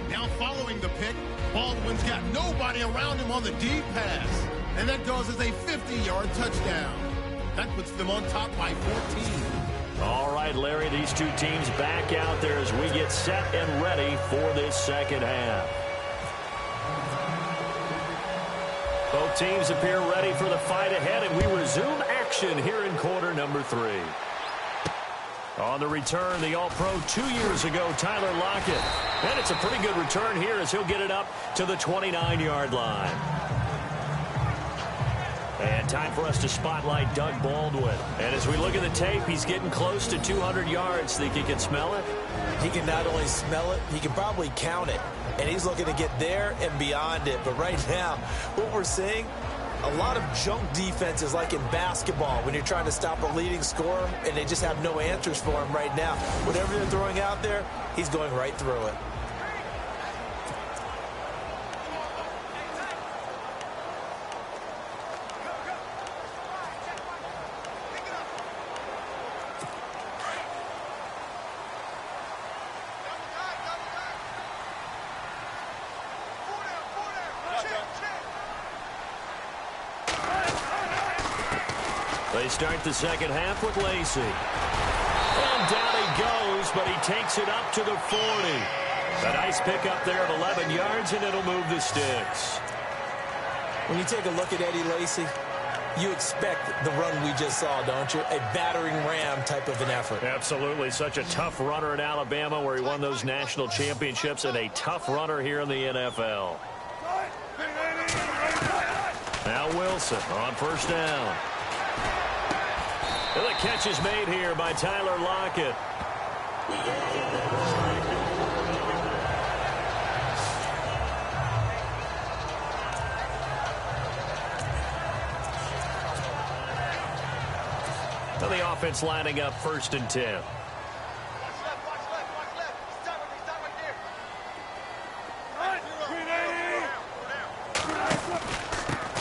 Now following the pick, Baldwin's got nobody around him on the deep pass. And that goes as a 50-yard touchdown. That puts them on top by 14. All right, Larry, these two teams back out there as we get set and ready for this second half. Both teams appear ready for the fight ahead, and we resume action here in quarter number 3. On the return, the All-Pro 2 years ago, Tyler Lockett. And it's a pretty good return here as he'll get it up to the 29-yard line. And time for us to spotlight Doug Baldwin. And as we look at the tape, he's getting close to 200 yards. Think he can smell it? He can not only smell it, he can probably count it. And he's looking to get there and beyond it. But right now, what we're seeing, a lot of junk defenses like in basketball when you're trying to stop a leading scorer and they just have no answers for him right now. Whatever they're throwing out there, he's going right through it. They start the second half with Lacey. And down he goes, but he takes it up to the 40. A nice pickup there of 11 yards, and it'll move the sticks. When you take a look at Eddie Lacy, you expect the run we just saw, don't you? A battering ram type of an effort. Absolutely. Such a tough runner in Alabama where he won those national championships, and a tough runner here in the NFL. Now Wilson on first down. And the catch is made here by Tyler Lockett. So the offense lining up 1st and 10.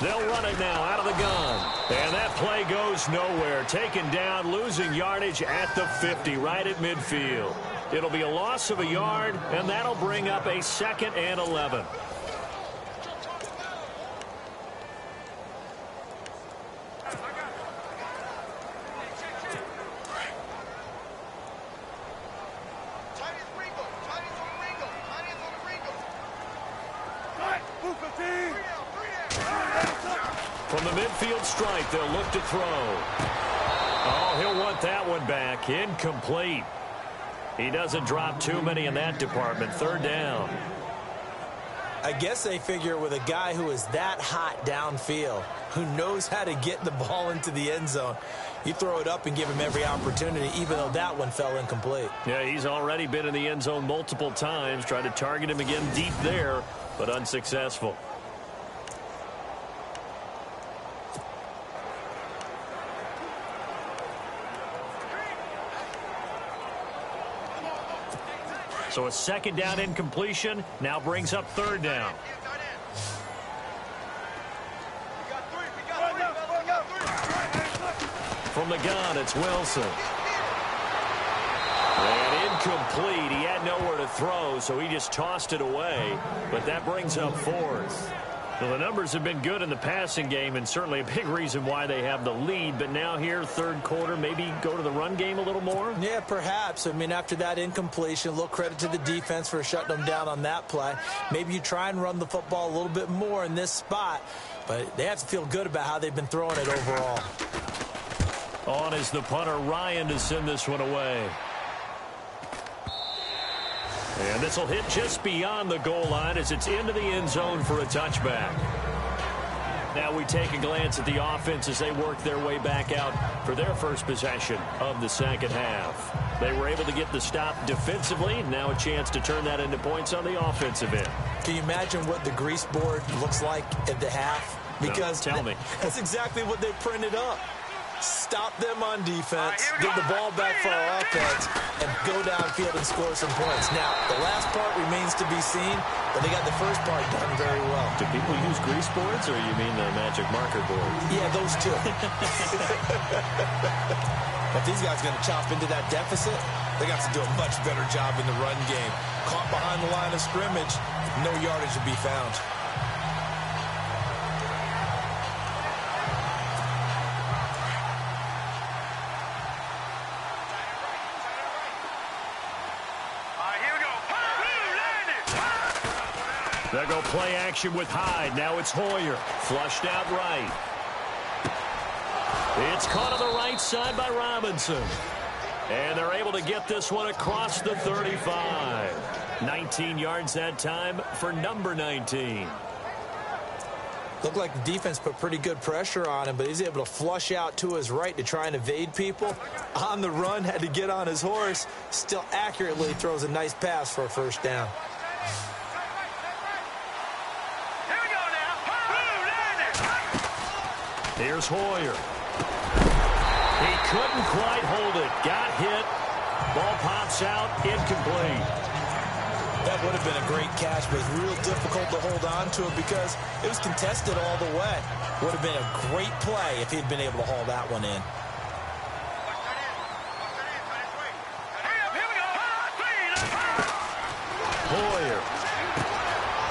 They'll run it now out of the gun. And that play goes nowhere. Taken down, losing yardage at the 50, right at midfield. It'll be a loss of a yard, and that'll bring up a 2nd and 11. From the midfield stripe, they'll look to throw. Oh, he'll want that one back. Incomplete. He doesn't drop too many in that department. 3rd down. I guess they figure with a guy who is that hot downfield, who knows how to get the ball into the end zone, you throw it up and give him every opportunity, even though that one fell incomplete. Yeah, he's already been in the end zone multiple times. Tried to target him again deep there, but unsuccessful. So a 2nd down incompletion now brings up 3rd down. From the gun, it's Wilson. And incomplete. He had nowhere to throw, so he just tossed it away. But that brings up 4th. Well, the numbers have been good in the passing game, and certainly a big reason why they have the lead. But now here, 3rd quarter, maybe go to the run game a little more? Yeah, perhaps. I mean, after that incompletion, a little credit to the defense for shutting them down on that play. Maybe you try and run the football a little bit more in this spot. But they have to feel good about how they've been throwing it overall. On is the punter, Ryan, to send this one away. And this will hit just beyond the goal line as it's into the end zone for a touchback. Now we take a glance at the offense as they work their way back out for their first possession of the second half. They were able to get the stop defensively. Now a chance to turn that into points on the offensive end. Can you imagine what the grease board looks like at the half? Because no, tell me. That's exactly what they printed up. Stop them on defense, give the ball back for our offense, and go downfield and score some points. Now, the last part remains to be seen, but they got the first part done very well. Do people use grease boards, or you mean the magic marker board? Yeah, those two. If these guys are going to chop into that deficit, they got to do a much better job in the run game. Caught behind the line of scrimmage, no yardage to be found. They'll go play action with Hyde. Now it's Hoyer. Flushed out right. It's caught on the right side by Robinson. And they're able to get this one across the 35. 19 yards that time for number 19. Looked like the defense put pretty good pressure on him, but he's able to flush out to his right to try and evade people. On the run, had to get on his horse. Still accurately throws a nice pass for a first down. Here's Hoyer. He couldn't quite hold it. Got hit. Ball pops out. Incomplete. That would have been a great catch, but it's real difficult to hold on to it because it was contested all the way. Would have been a great play if he'd been able to haul that one in. Hoyer.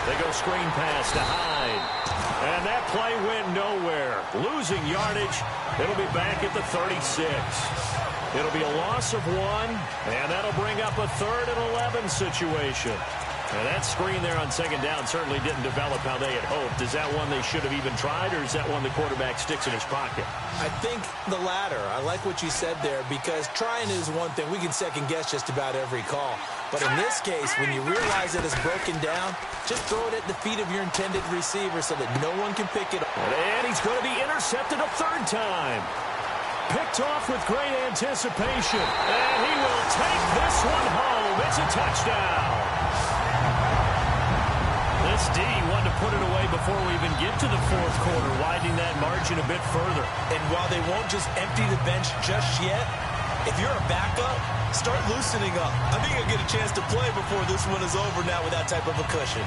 They go screen pass to Hyde. And that play went nowhere. Losing yardage. It'll be back at the 36. It'll be a loss of 1, and that'll bring up a 3rd and 11 situation. And that screen there on second down certainly didn't develop how they had hoped. Is that one they should have even tried, or is that one the quarterback sticks in his pocket? I think the latter. I like what you said there, because trying is one thing. We can second-guess just about every call. But in this case, when you realize that it's broken down, just throw it at the feet of your intended receiver so that no one can pick it up. And he's going to be intercepted a 3rd time. Picked off with great anticipation. And he will take this one home. It's a touchdown. This D wanted to put it away before we even get to the 4th quarter, widening that margin a bit further. And while they won't just empty the bench just yet, if you're a backup, start loosening up. I think you'll get a chance to play before this one is over now with that type of a cushion.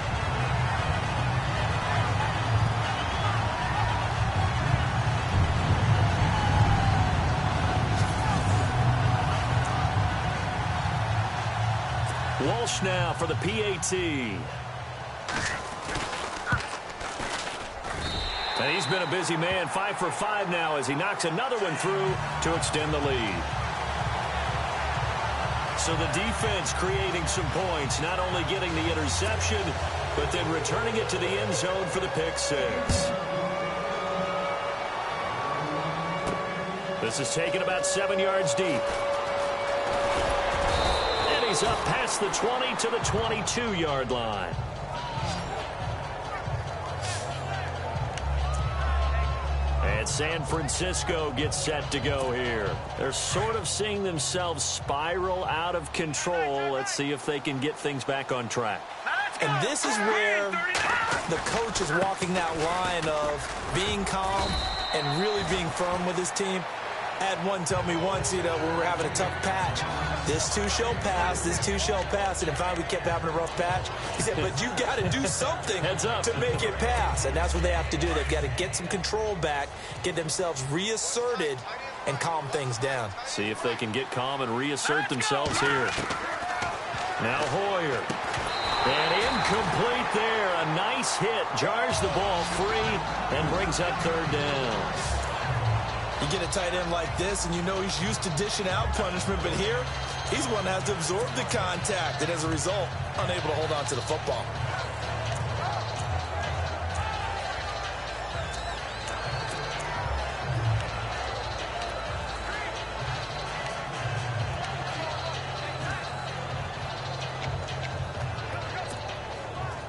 Walsh now for the PAT. And he's been a busy man, 5 for 5 now as he knocks another one through to extend the lead. So the defense creating some points, not only getting the interception, but then returning it to the end zone for the pick 6. This is taken about 7 yards deep. And he's up past the 20 to the 22-yard line. And San Francisco gets set to go here. They're sort of seeing themselves spiral out of control. Let's see if they can get things back on track. And this is where the coach is walking that line of being calm and really being firm with his team. I had one tell me once, when we were having a tough patch, this too shall pass, this too shall pass. And if we kept having a rough patch, he said, but you got to do something to make it pass. And that's what they have to do. They've got to get some control back, get themselves reasserted, and calm things down. See if they can get calm and reassert themselves here. Now Hoyer. And incomplete there. A nice hit. Jars the ball free and brings up 3rd down. You get a tight end like this, and you know he's used to dishing out punishment, but here, he's one that has to absorb the contact, and as a result, unable to hold on to the football.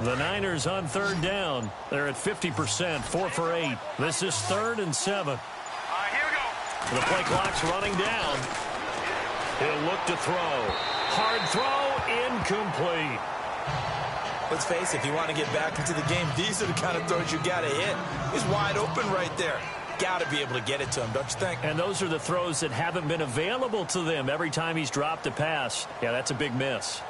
The Niners on 3rd down. They're at 50%, 4 for 8. This is 3rd and 7. Here we go. The play clock's running down. He'll look to throw. Hard throw, incomplete. Let's face it, if you want to get back into the game, these are the kind of throws you got to hit. He's wide open right there. Got to be able to get it to him, don't you think? And those are the throws that haven't been available to them every time he's dropped a pass. Yeah, that's a big miss.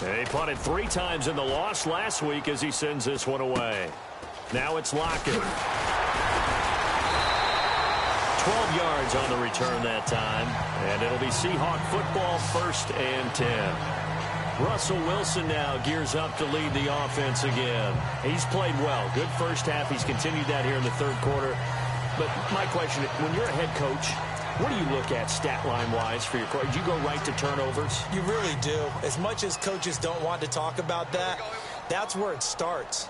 He punted 3 times in the loss last week as he sends this one away. Now it's Lockett. 12 yards on the return that time, and it'll be Seahawk football, 1st and 10. Russell Wilson now gears up to lead the offense again. He's played well. Good first half. He's continued that here in the 3rd quarter. But my question, when you're a head coach, what do you look at stat line-wise for your coach? Do you go right to turnovers? You really do. As much as coaches don't want to talk about that, that's where it starts.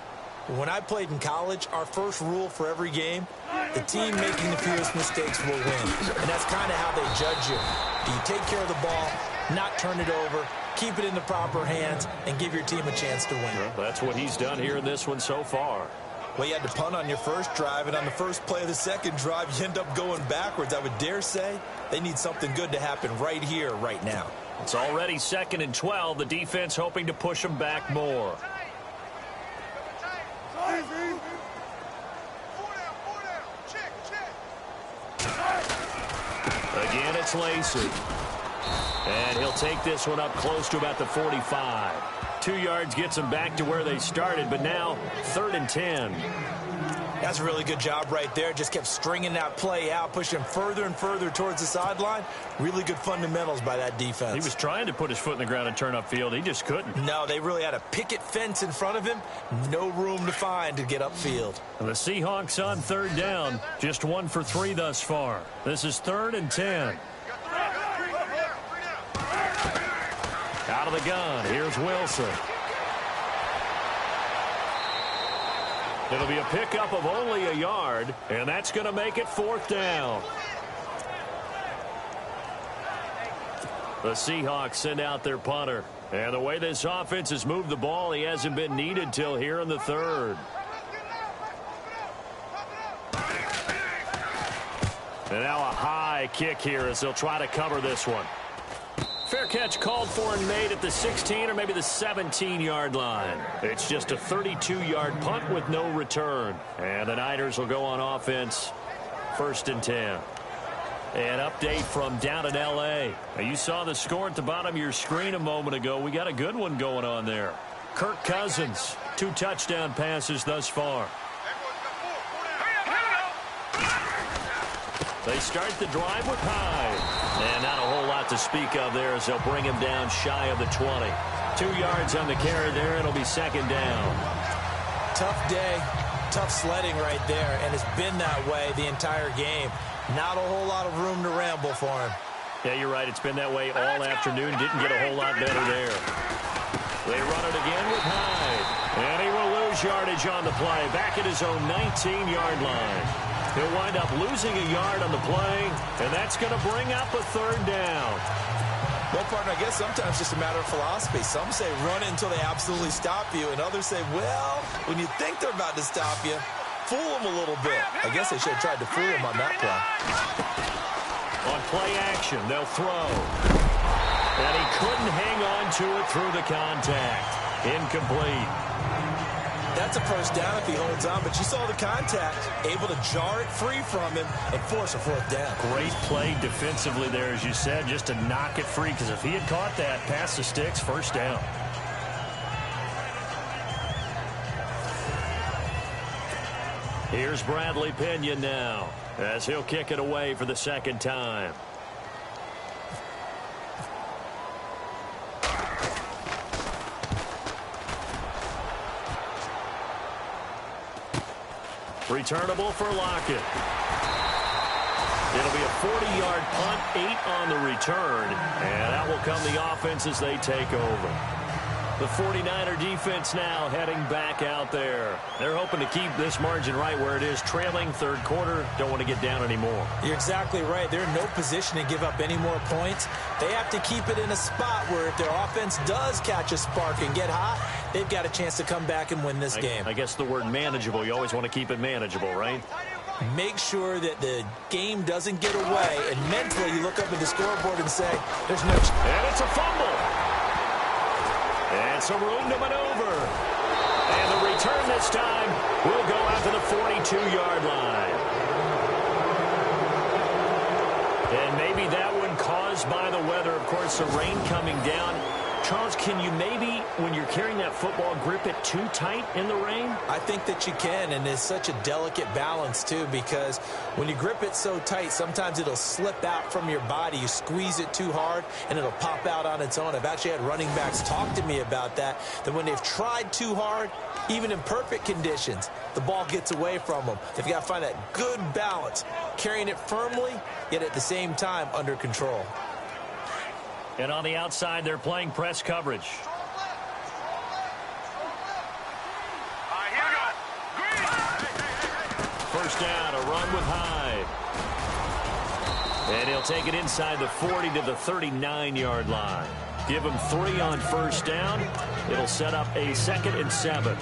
When I played in college, our first rule for every game, the team making the fewest mistakes will win. And that's kind of how they judge you. Do you take care of the ball, not turn it over, keep it in the proper hands, and give your team a chance to win? Well, that's what he's done here in this one so far. Well, you had to punt on your first drive, and on the first play of the second drive, you end up going backwards. I would dare say they need something good to happen right here, right now. It's already 2nd and 12. The defense hoping to push them back more. Again, it's Lacey. And he'll take this one up close to about the 45. 2 yards gets them back to where they started, but now 3rd and 10. That's a really good job right there. Just kept stringing that play out, pushing further and further towards the sideline. Really good fundamentals by that defense. He was trying to put his foot in the ground and turn upfield. He just couldn't. No, they really had a picket fence in front of him. No room to find to get upfield. And the Seahawks on 3rd down. Just 1 for 3 thus far. This is 3rd and 10. Out of the gun. Here's Wilson. It'll be a pickup of only a yard, and that's going to make it 4th down. The Seahawks send out their punter. And the way this offense has moved the ball, he hasn't been needed till here in the 3rd. And now a high kick here as they'll try to cover this one. Fair catch called for and made at the 16 or maybe the 17-yard line. It's just a 32-yard punt with no return. And the Niners will go on offense, 1st and 10. An update from down in L.A. Now, you saw the score at the bottom of your screen a moment ago. We got a good one going on there. Kirk Cousins, 2 touchdown passes thus far. They start the drive with Hyde. And not a whole lot to speak of there as they'll bring him down shy of the 20. 2 yards on the carry there. It'll be 2nd down. Tough day, tough sledding right there, and it's been that way the entire game. Not a whole lot of room to ramble for him. Yeah, you're right. It's been that way all afternoon. Didn't get a whole lot better there. They run it again with Hyde. And he will lose yardage on the play. Back at his own 19-yard line. He'll wind up losing a yard on the play, and that's going to bring up a 3rd down. Well, partner, I guess sometimes it's just a matter of philosophy. Some say run it until they absolutely stop you, and others say, well, when you think they're about to stop you, fool them a little bit. I guess they should have tried to fool him on that play. On play action, they'll throw. And he couldn't hang on to it through the contact. Incomplete. That's a 1st down if he holds on, but you saw the contact, able to jar it free from him and force a 4th down. Great play defensively there, as you said, just to knock it free, because if he had caught that, past the sticks, 1st down. Here's Bradley Pinion now, as he'll kick it away for the 2nd time. Returnable for Lockett. It'll be a 40-yard punt, 8 on the return, and that will come the offense as they take over. The 49er defense now heading back out there. They're hoping to keep this margin right where it is, trailing third quarter. Don't want to get down anymore. You're exactly right. They're in no position to give up any more points. They have to keep it in a spot where if their offense does catch a spark and get hot, they've got a chance to come back and win this game. I guess the word manageable, you always want to keep it manageable, right? Make sure that the game doesn't get away, and mentally you look up at the scoreboard and say, there's no chance. And it's a fumble. And some room to maneuver. And the return this time will go out to the 42-yard line. And maybe that one caused by the weather. Of course, the rain coming down. Charles, can you maybe, when you're carrying that football, grip it too tight in the rain? I think that you can, and it's such a delicate balance, too, because when you grip it so tight, sometimes it'll slip out from your body. You squeeze it too hard, and it'll pop out on its own. I've actually had running backs talk to me about that when they've tried too hard, even in perfect conditions, the ball gets away from them. They've got to find that good balance, carrying it firmly, yet at the same time under control. And on the outside, they're playing press coverage. First down, a run with Hyde. And he'll take it inside the 40 to the 39-yard line. Give him 3 on first down. It'll set up a 2nd and 7.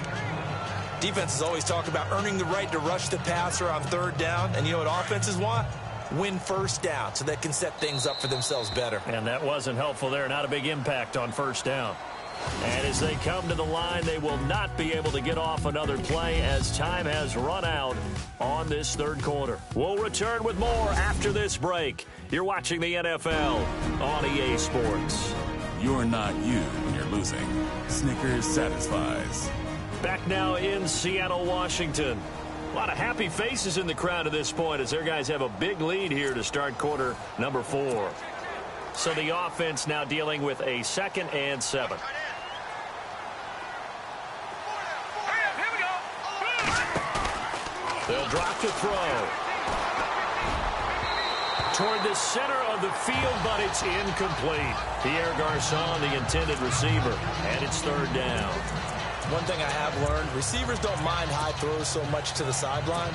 Defenses always talk about earning the right to rush the passer on third down. And you know what offenses want? Win first down so they can set things up for themselves better. And that wasn't helpful there. Not a big impact on first down. And as they come to the line, they will not be able to get off another play as time has run out on this third quarter. We'll return with more after this break. You're watching the NFL on EA Sports. You're not you when you're losing. Snickers satisfies. Back now in Seattle, Washington. A lot of happy faces in the crowd at this point as their guys have a big lead here to start quarter number 4. So the offense now dealing with a 2nd and 7. They'll drop to throw. Toward the center of the field, but it's incomplete. Pierre Garçon, the intended receiver, and it's third down. One thing I have learned, receivers don't mind high throws so much to the sideline,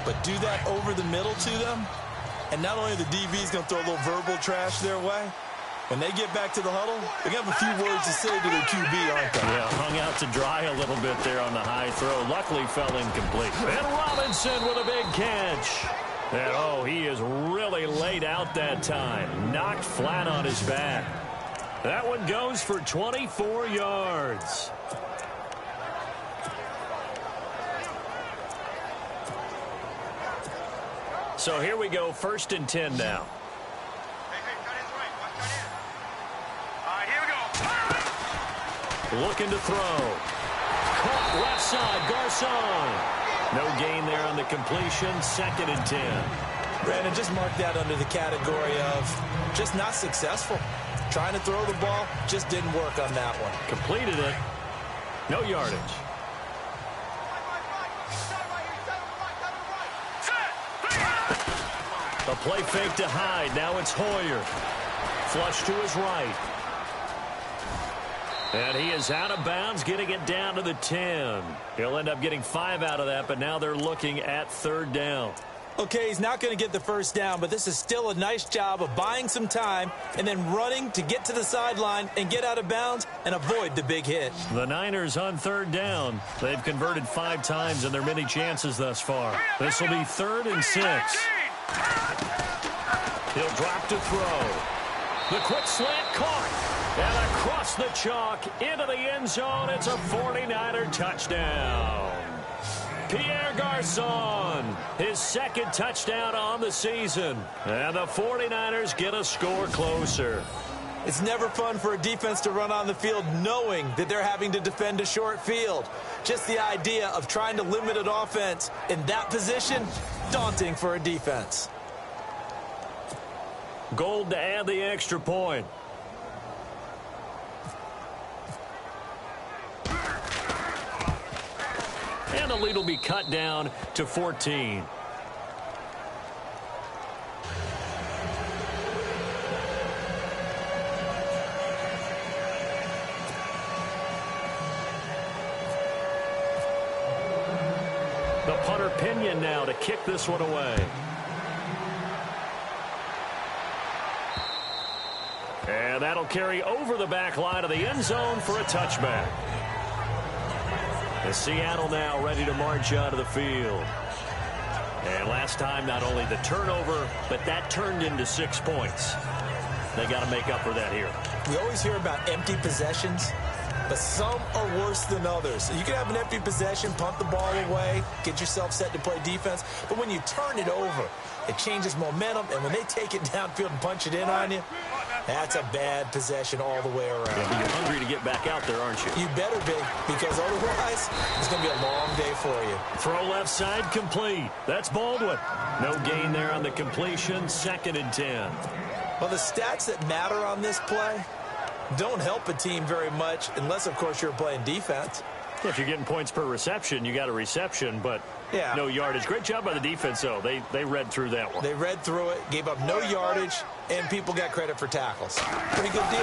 but do that over the middle to them, and not only the DB's going to throw a little verbal trash their way, when they get back to the huddle, they're going to have a few words to say to their QB, aren't they? Yeah, hung out to dry a little bit there on the high throw. Luckily fell incomplete. And Robinson with a big catch. And, oh, he is really laid out that time. Knocked flat on his back. That one goes for 24 yards. So here we go, 1st and 10 now. Looking to throw. Caught left side, Garçon. No gain there on the completion, 2nd and 10. Brandon, just mark that under the category of just not successful. Trying to throw the ball, just didn't work on that one. Completed it. No yardage. A play fake to Hyde. Now it's Hoyer. Flush to his right. And he is out of bounds, getting it down to the 10. He'll end up getting 5 out of that, but now they're looking at third down. Okay, he's not going to get the first down, but this is still a nice job of buying some time and then running to get to the sideline and get out of bounds and avoid the big hit. The Niners on third down. They've converted 5 times in their many chances thus far. This will be 3rd and 6. He'll drop to throw. The quick slant caught. And across the chalk into the end zone. It's a 49er touchdown. Pierre Garçon, his 2nd touchdown on the season. And the 49ers get a score closer. It's never fun for a defense to run on the field knowing that they're having to defend a short field. Just the idea of trying to limit an offense in that position, daunting for a defense. Gold to add the extra point. And the lead will be cut down to 14. Hunter Pinion now to kick this one away. And that'll carry over the back line of the end zone for a touchback. And Seattle now ready to march out of the field. And last time, not only the turnover, but that turned into 6 points. They got to make up for that here. We always hear about empty possessions, but some are worse than others. You can have an empty possession, punt the ball away, get yourself set to play defense, but when you turn it over, it changes momentum, and when they take it downfield and punch it in on you, that's a bad possession all the way around. Yeah, but you're hungry to get back out there, aren't you? You better be, because otherwise, it's going to be a long day for you. Throw left side complete. That's Baldwin. No gain there on the completion. 2nd and 10. Well, the stats that matter on this play don't help a team very much unless, of course, you're playing defense. If you're getting points per reception, you got a reception, but no yardage. Great job by the defense, though. They read through that one. They read through it, gave up no yardage, and people got credit for tackles. Pretty good deal.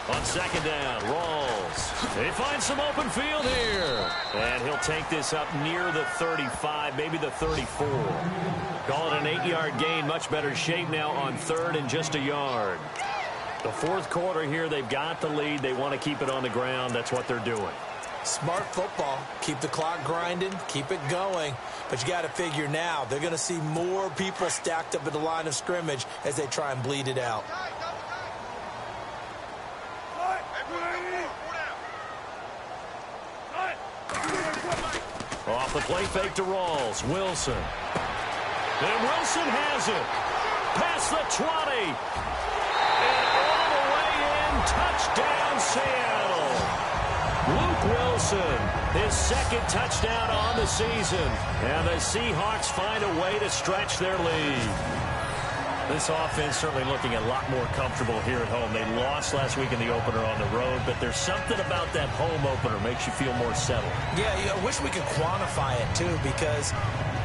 On 2nd down, Rawls. They find some open field here. And he'll take this up near the 35, maybe the 34. Call it an 8-yard gain. Much better shape now on 3rd and just a yard. The 4th quarter here, they've got the lead. They want to keep it on the ground. That's what they're doing. Smart football. Keep the clock grinding. Keep it going. But you got to figure now, they're going to see more people stacked up at the line of scrimmage as they try and bleed it out. Off the play fake to Rawls. Wilson. And Wilson has it. Past the 20. And all the way in. Touchdown, Seattle. Luke Wilson, his 2nd touchdown on the season. And the Seahawks find a way to stretch their lead. This offense certainly looking a lot more comfortable here at home. They lost last week in the opener on the road, but there's something about that home opener makes you feel more settled. Yeah, I wish we could quantify it, too, because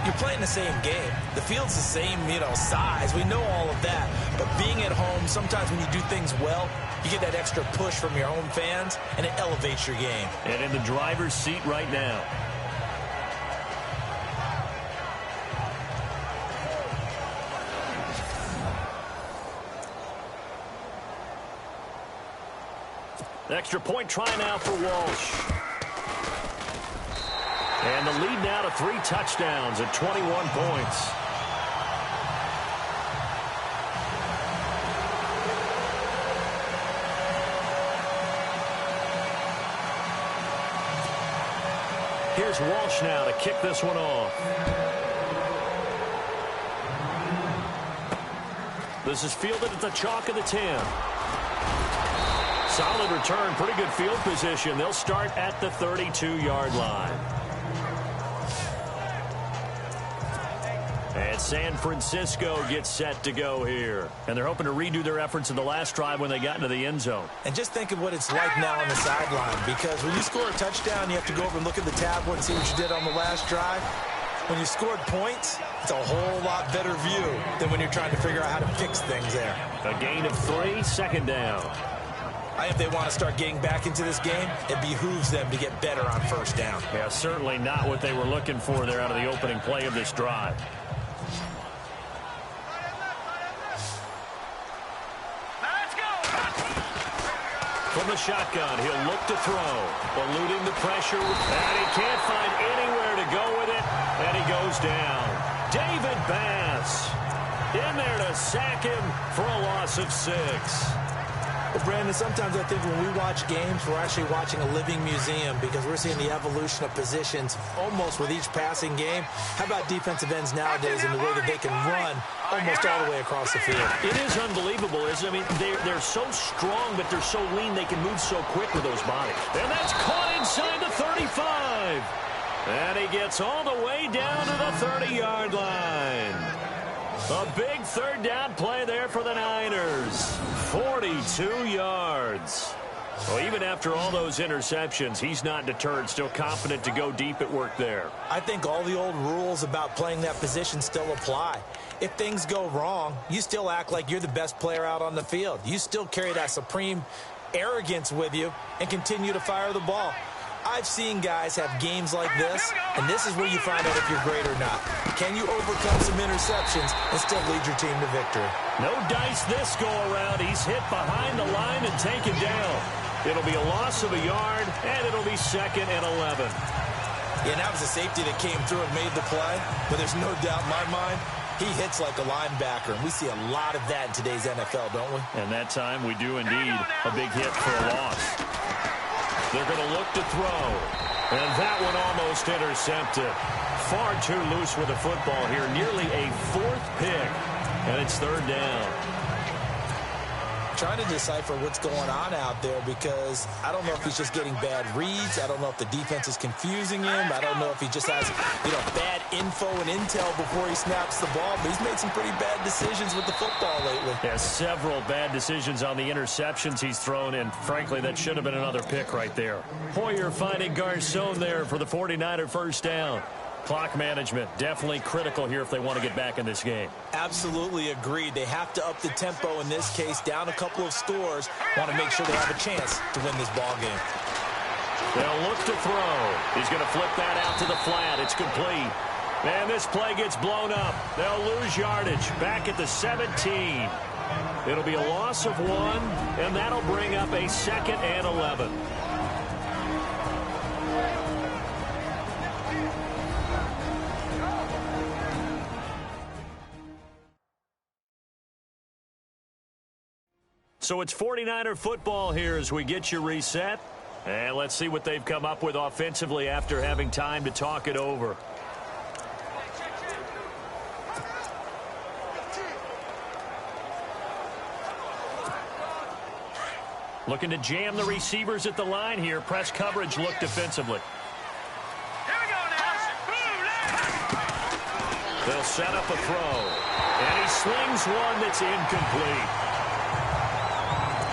you're playing the same game. The field's the same, size. We know all of that. But being at home, sometimes when you do things well, you get that extra push from your home fans, and it elevates your game. And in the driver's seat right now. Extra point try now for Walsh. And the lead now to 3 touchdowns at 21 points. Here's Walsh now to kick this one off. This is fielded at the chalk of the 10. Solid return, pretty good field position. They'll start at the 32-yard line. And San Francisco gets set to go here. And they're hoping to redo their efforts in the last drive when they got into the end zone. And just think of what it's like now on the sideline, because when you score a touchdown, you have to go over and look at the tablet and see what you did on the last drive. When you scored points, it's a whole lot better view than when you're trying to figure out how to fix things there. A gain of 3, 2nd down. If they want to start getting back into this game, it behooves them to get better on 1st down. Yeah, certainly not what they were looking for there out of the opening play of this drive. From the shotgun, he'll look to throw. Eluding the pressure, and he can't find anywhere to go with it, and he goes down. David Bass in there to sack him for a loss of 6. Well, Brandon, sometimes I think when we watch games, we're actually watching a living museum because we're seeing the evolution of positions almost with each passing game. How about defensive ends nowadays and the way that they can run almost all the way across the field? It is unbelievable, isn't it? I mean, they're so strong, but they're so lean, they can move so quick with those bodies. And that's caught inside the 35. And he gets all the way down to the 30-yard line. A big 3rd down play there for the Niners. 42 yards. Well, even after all those interceptions, he's not deterred, still confident to go deep at work there. I think all the old rules about playing that position still apply. If things go wrong, you still act like you're the best player out on the field. You still carry that supreme arrogance with you and continue to fire the ball. I've seen guys have games like this, and this is where you find out if you're great or not. Can you overcome some interceptions and still lead your team to victory? No dice this go-around. He's hit behind the line and taken down. It'll be a loss of a yard, and it'll be 2nd and 11. Yeah, and that was a safety that came through and made the play, but there's no doubt in my mind, he hits like a linebacker, and we see a lot of that in today's NFL, don't we? And that time we do indeed. A big hit for a loss. They're going to look to throw, and that one almost intercepted. Far too loose with the football here. Nearly a 4th pick, and it's 3rd down. Trying to decipher what's going on out there because I don't know if he's just getting bad reads. I don't know if the defense is confusing him. I don't know if he just has, bad info and intel before he snaps the ball. But he's made some pretty bad decisions with the football lately. Yeah, several bad decisions on the interceptions he's thrown, and frankly, that should have been another pick right there. Hoyer finding Garcon there for the 49er first down. Clock management, definitely critical here if they want to get back in this game. Absolutely agreed. They have to up the tempo in this case, down a couple of scores. Want to make sure they have a chance to win this ball game. They'll look to throw. He's going to flip that out to the flat. It's complete. And this play gets blown up. They'll lose yardage back at the 17. It'll be a loss of 1, and that'll bring up a 2nd and 11. So it's 49er football here as we get you reset. And let's see what they've come up with offensively after having time to talk it over. Looking to jam the receivers at the line here. Press coverage look defensively. Here we go now. They'll set up a throw. And he slings one that's incomplete.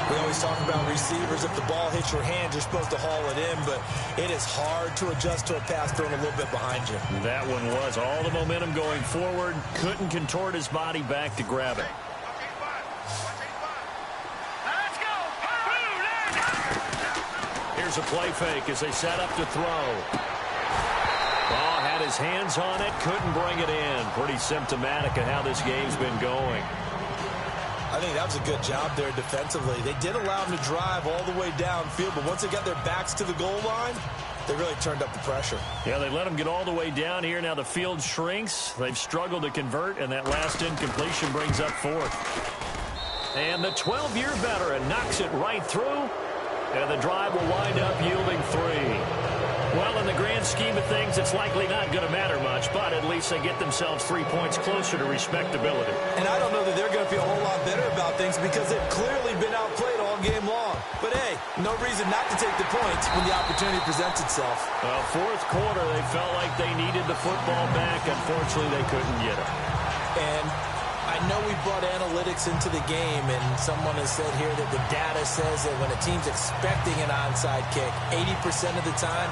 We always talk about receivers. If the ball hits your hand, you're supposed to haul it in, but it is hard to adjust to a pass thrown a little bit behind you. That one was all the momentum going forward. Couldn't contort his body back to grab it. Let's go. Here's a play fake as they set up to throw. Oh, had his hands on it, couldn't bring it in. Pretty symptomatic of how this game's been going. I think that was a good job there defensively. They did allow him to drive all the way downfield, but once they got their backs to the goal line, they really turned up the pressure. Yeah, they let him get all the way down here. Now the field shrinks. They've struggled to convert, and that last incompletion brings up 4th. And the 12-year veteran knocks it right through, and the drive will wind up yielding 3. Well, in the grand scheme of things, it's likely not going to matter much, but at least they get themselves 3 points closer to respectability. And I don't know that they're going to feel a whole lot better about things because they've clearly been outplayed all game long. But, hey, no reason not to take the points when the opportunity presents itself. Well, 4th quarter, they felt like they needed the football back. Unfortunately, they couldn't get it. And I know we brought analytics into the game, and someone has said here that the data says that when a team's expecting an onside kick, 80% of the time,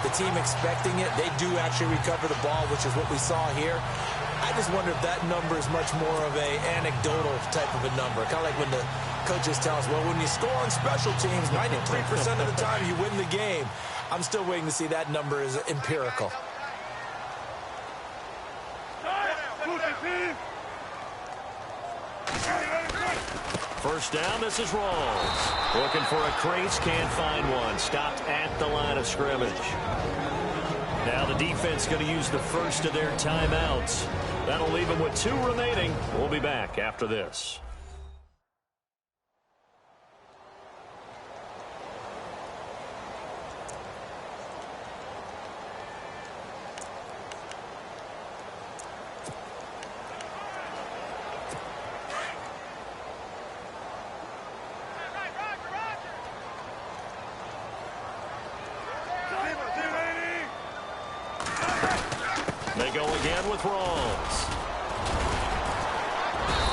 the team expecting it, they do actually recover the ball, which is what we saw here. I just wonder if that number is much more of a anecdotal type of a number. Kind of like when the coaches tell us, well, when you score on special teams, 93% of the time you win the game. I'm still waiting to see that number is empirical. First down, this is Rawls. Looking for a crease, can't find one. Stopped at the line of scrimmage. Now the defense going to use the first of their timeouts. That'll leave them with 2 remaining. We'll be back after this. They go again with Rawls.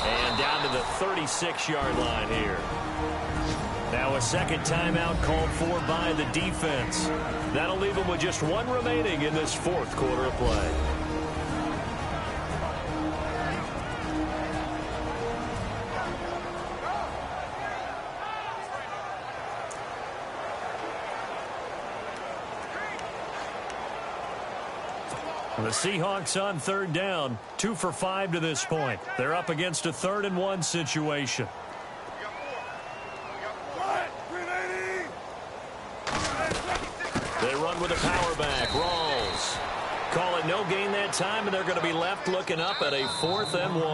And down to the 36-yard line here. Now a second timeout called for by the defense. That'll leave them with just 1 remaining in this 4th quarter of play. The Seahawks on third down, 2 for 5 to this point. They're up against a 3rd and 1 situation. They run with a power back. Rawls. Call it no gain that time, and they're going to be left looking up at a 4th and 1.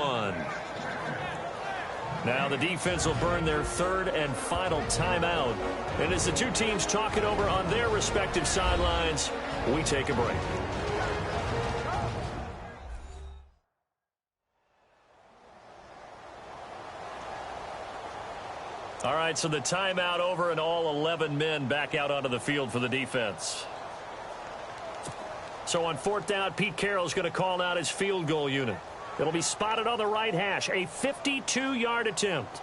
Now the defense will burn their 3rd and final timeout. And as the two teams talk it over on their respective sidelines, we take a break. All right, so the timeout over and all 11 men back out onto the field for the defense. So on 4th down, Pete Carroll's going to call out his field goal unit. It'll be spotted on the right hash, a 52-yard attempt.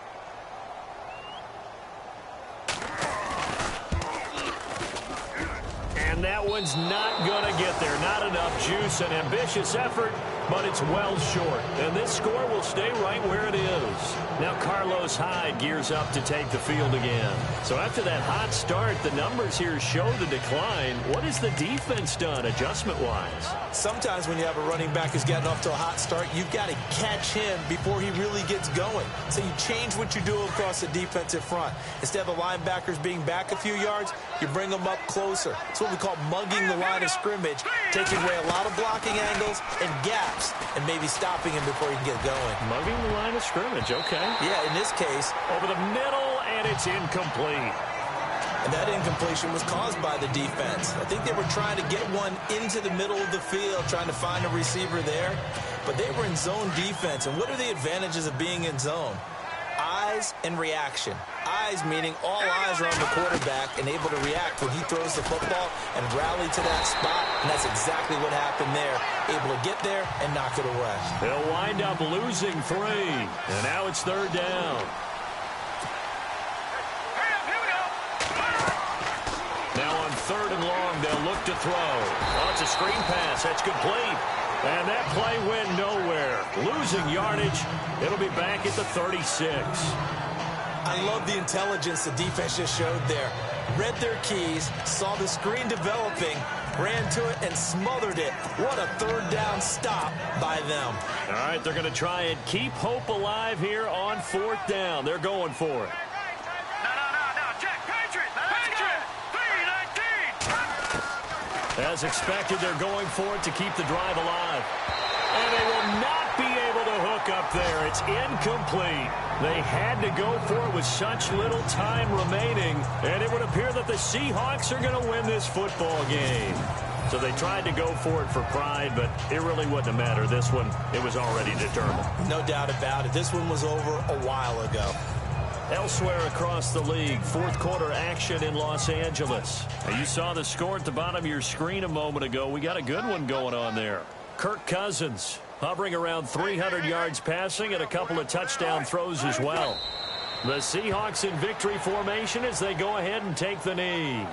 And that one's not going to get there. Not enough juice, an ambitious effort, but it's well short. And this score will stay right where it is. Now Carlos Hyde gears up to take the field again. So after that hot start, the numbers here show the decline. What has the defense done adjustment-wise? Sometimes when you have a running back who's getting off to a hot start, you've got to catch him before he really gets going. So you change what you do across the defensive front. Instead of the linebackers being back a few yards, you bring them up closer. It's what we call mugging the line of scrimmage, taking away a lot of blocking angles and gaps, and maybe stopping him before he can get going. Mugging the line of scrimmage, okay. Yeah, in this case. Over the middle, and it's incomplete. And that incompletion was caused by the defense. I think they were trying to get one into the middle of the field, trying to find a receiver there. But they were in zone defense. And what are the advantages of being in zone? Eyes and reaction. Eyes meaning all eyes are on the quarterback and able to react when he throws the football and rally to that spot. And that's exactly what happened there. Able to get there and knock it away. They'll wind up losing 3. And now it's 3rd down. Now on 3rd and long, they'll look to throw. Oh, it's a screen pass. That's complete. And that play went nowhere. Losing yardage. It'll be back at the 36. I love the intelligence the defense just showed there. Read their keys, saw the screen developing, ran to it, and smothered it. What a 3rd down stop by them. All right, they're going to try and keep hope alive here on 4th down. They're going for it. No, check. Patriot, 319. As expected, they're going for it to keep the drive alive. And they will not be able to hook up there. It's incomplete. They had to go for it with such little time remaining. And it would appear that the Seahawks are going to win this football game. So they tried to go for it for pride, but it really wouldn't have mattered. This one, it was already determined. No doubt about it. This one was over a while ago. Elsewhere across the league, 4th quarter action in Los Angeles. Now, you saw the score at the bottom of your screen a moment ago. We got a good one going on there. Kirk Cousins hovering around 300 yards passing and a couple of touchdown throws as well. The Seahawks in victory formation as they go ahead and take the knee.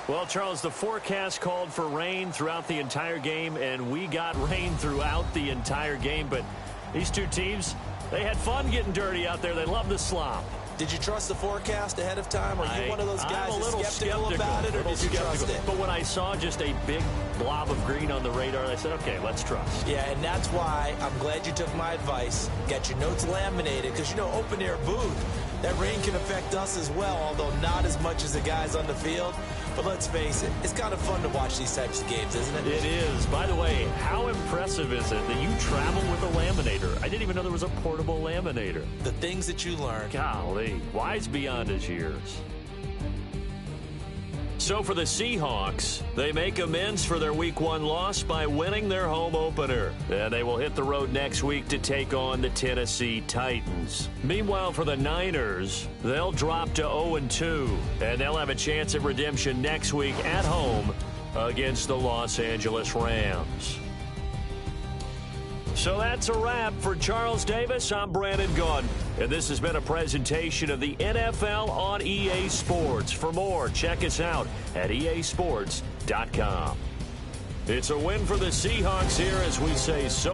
Well, Charles, the forecast called for rain throughout the entire game, and we got rain throughout the entire game. But these two teams, they had fun getting dirty out there. They love the slop. Did you trust the forecast ahead of time? Are you one of those guys that's skeptical about it, or did you trust it? But when I saw just a big blob of green on the radar, I said, okay, let's trust. Yeah, and that's why I'm glad you took my advice. Got your notes laminated, because, you know, open-air booth, that rain can affect us as well, although not as much as the guys on the field. But let's face it, it's kind of fun to watch these types of games, isn't it? It is. By the way, how impressive is it that you travel with a laminator? I didn't even know there was a portable laminator. The things that you learn. Golly, wise beyond his years. So for the Seahawks, they make amends for their Week 1 loss by winning their home opener. And they will hit the road next week to take on the Tennessee Titans. Meanwhile, for the Niners, they'll drop to 0-2, and they'll have a chance at redemption next week at home against the Los Angeles Rams. So that's a wrap. For Charles Davis, I'm Brandon Gaudin, and this has been a presentation of the NFL on EA Sports. For more, check us out at easports.com. It's a win for the Seahawks here as we say so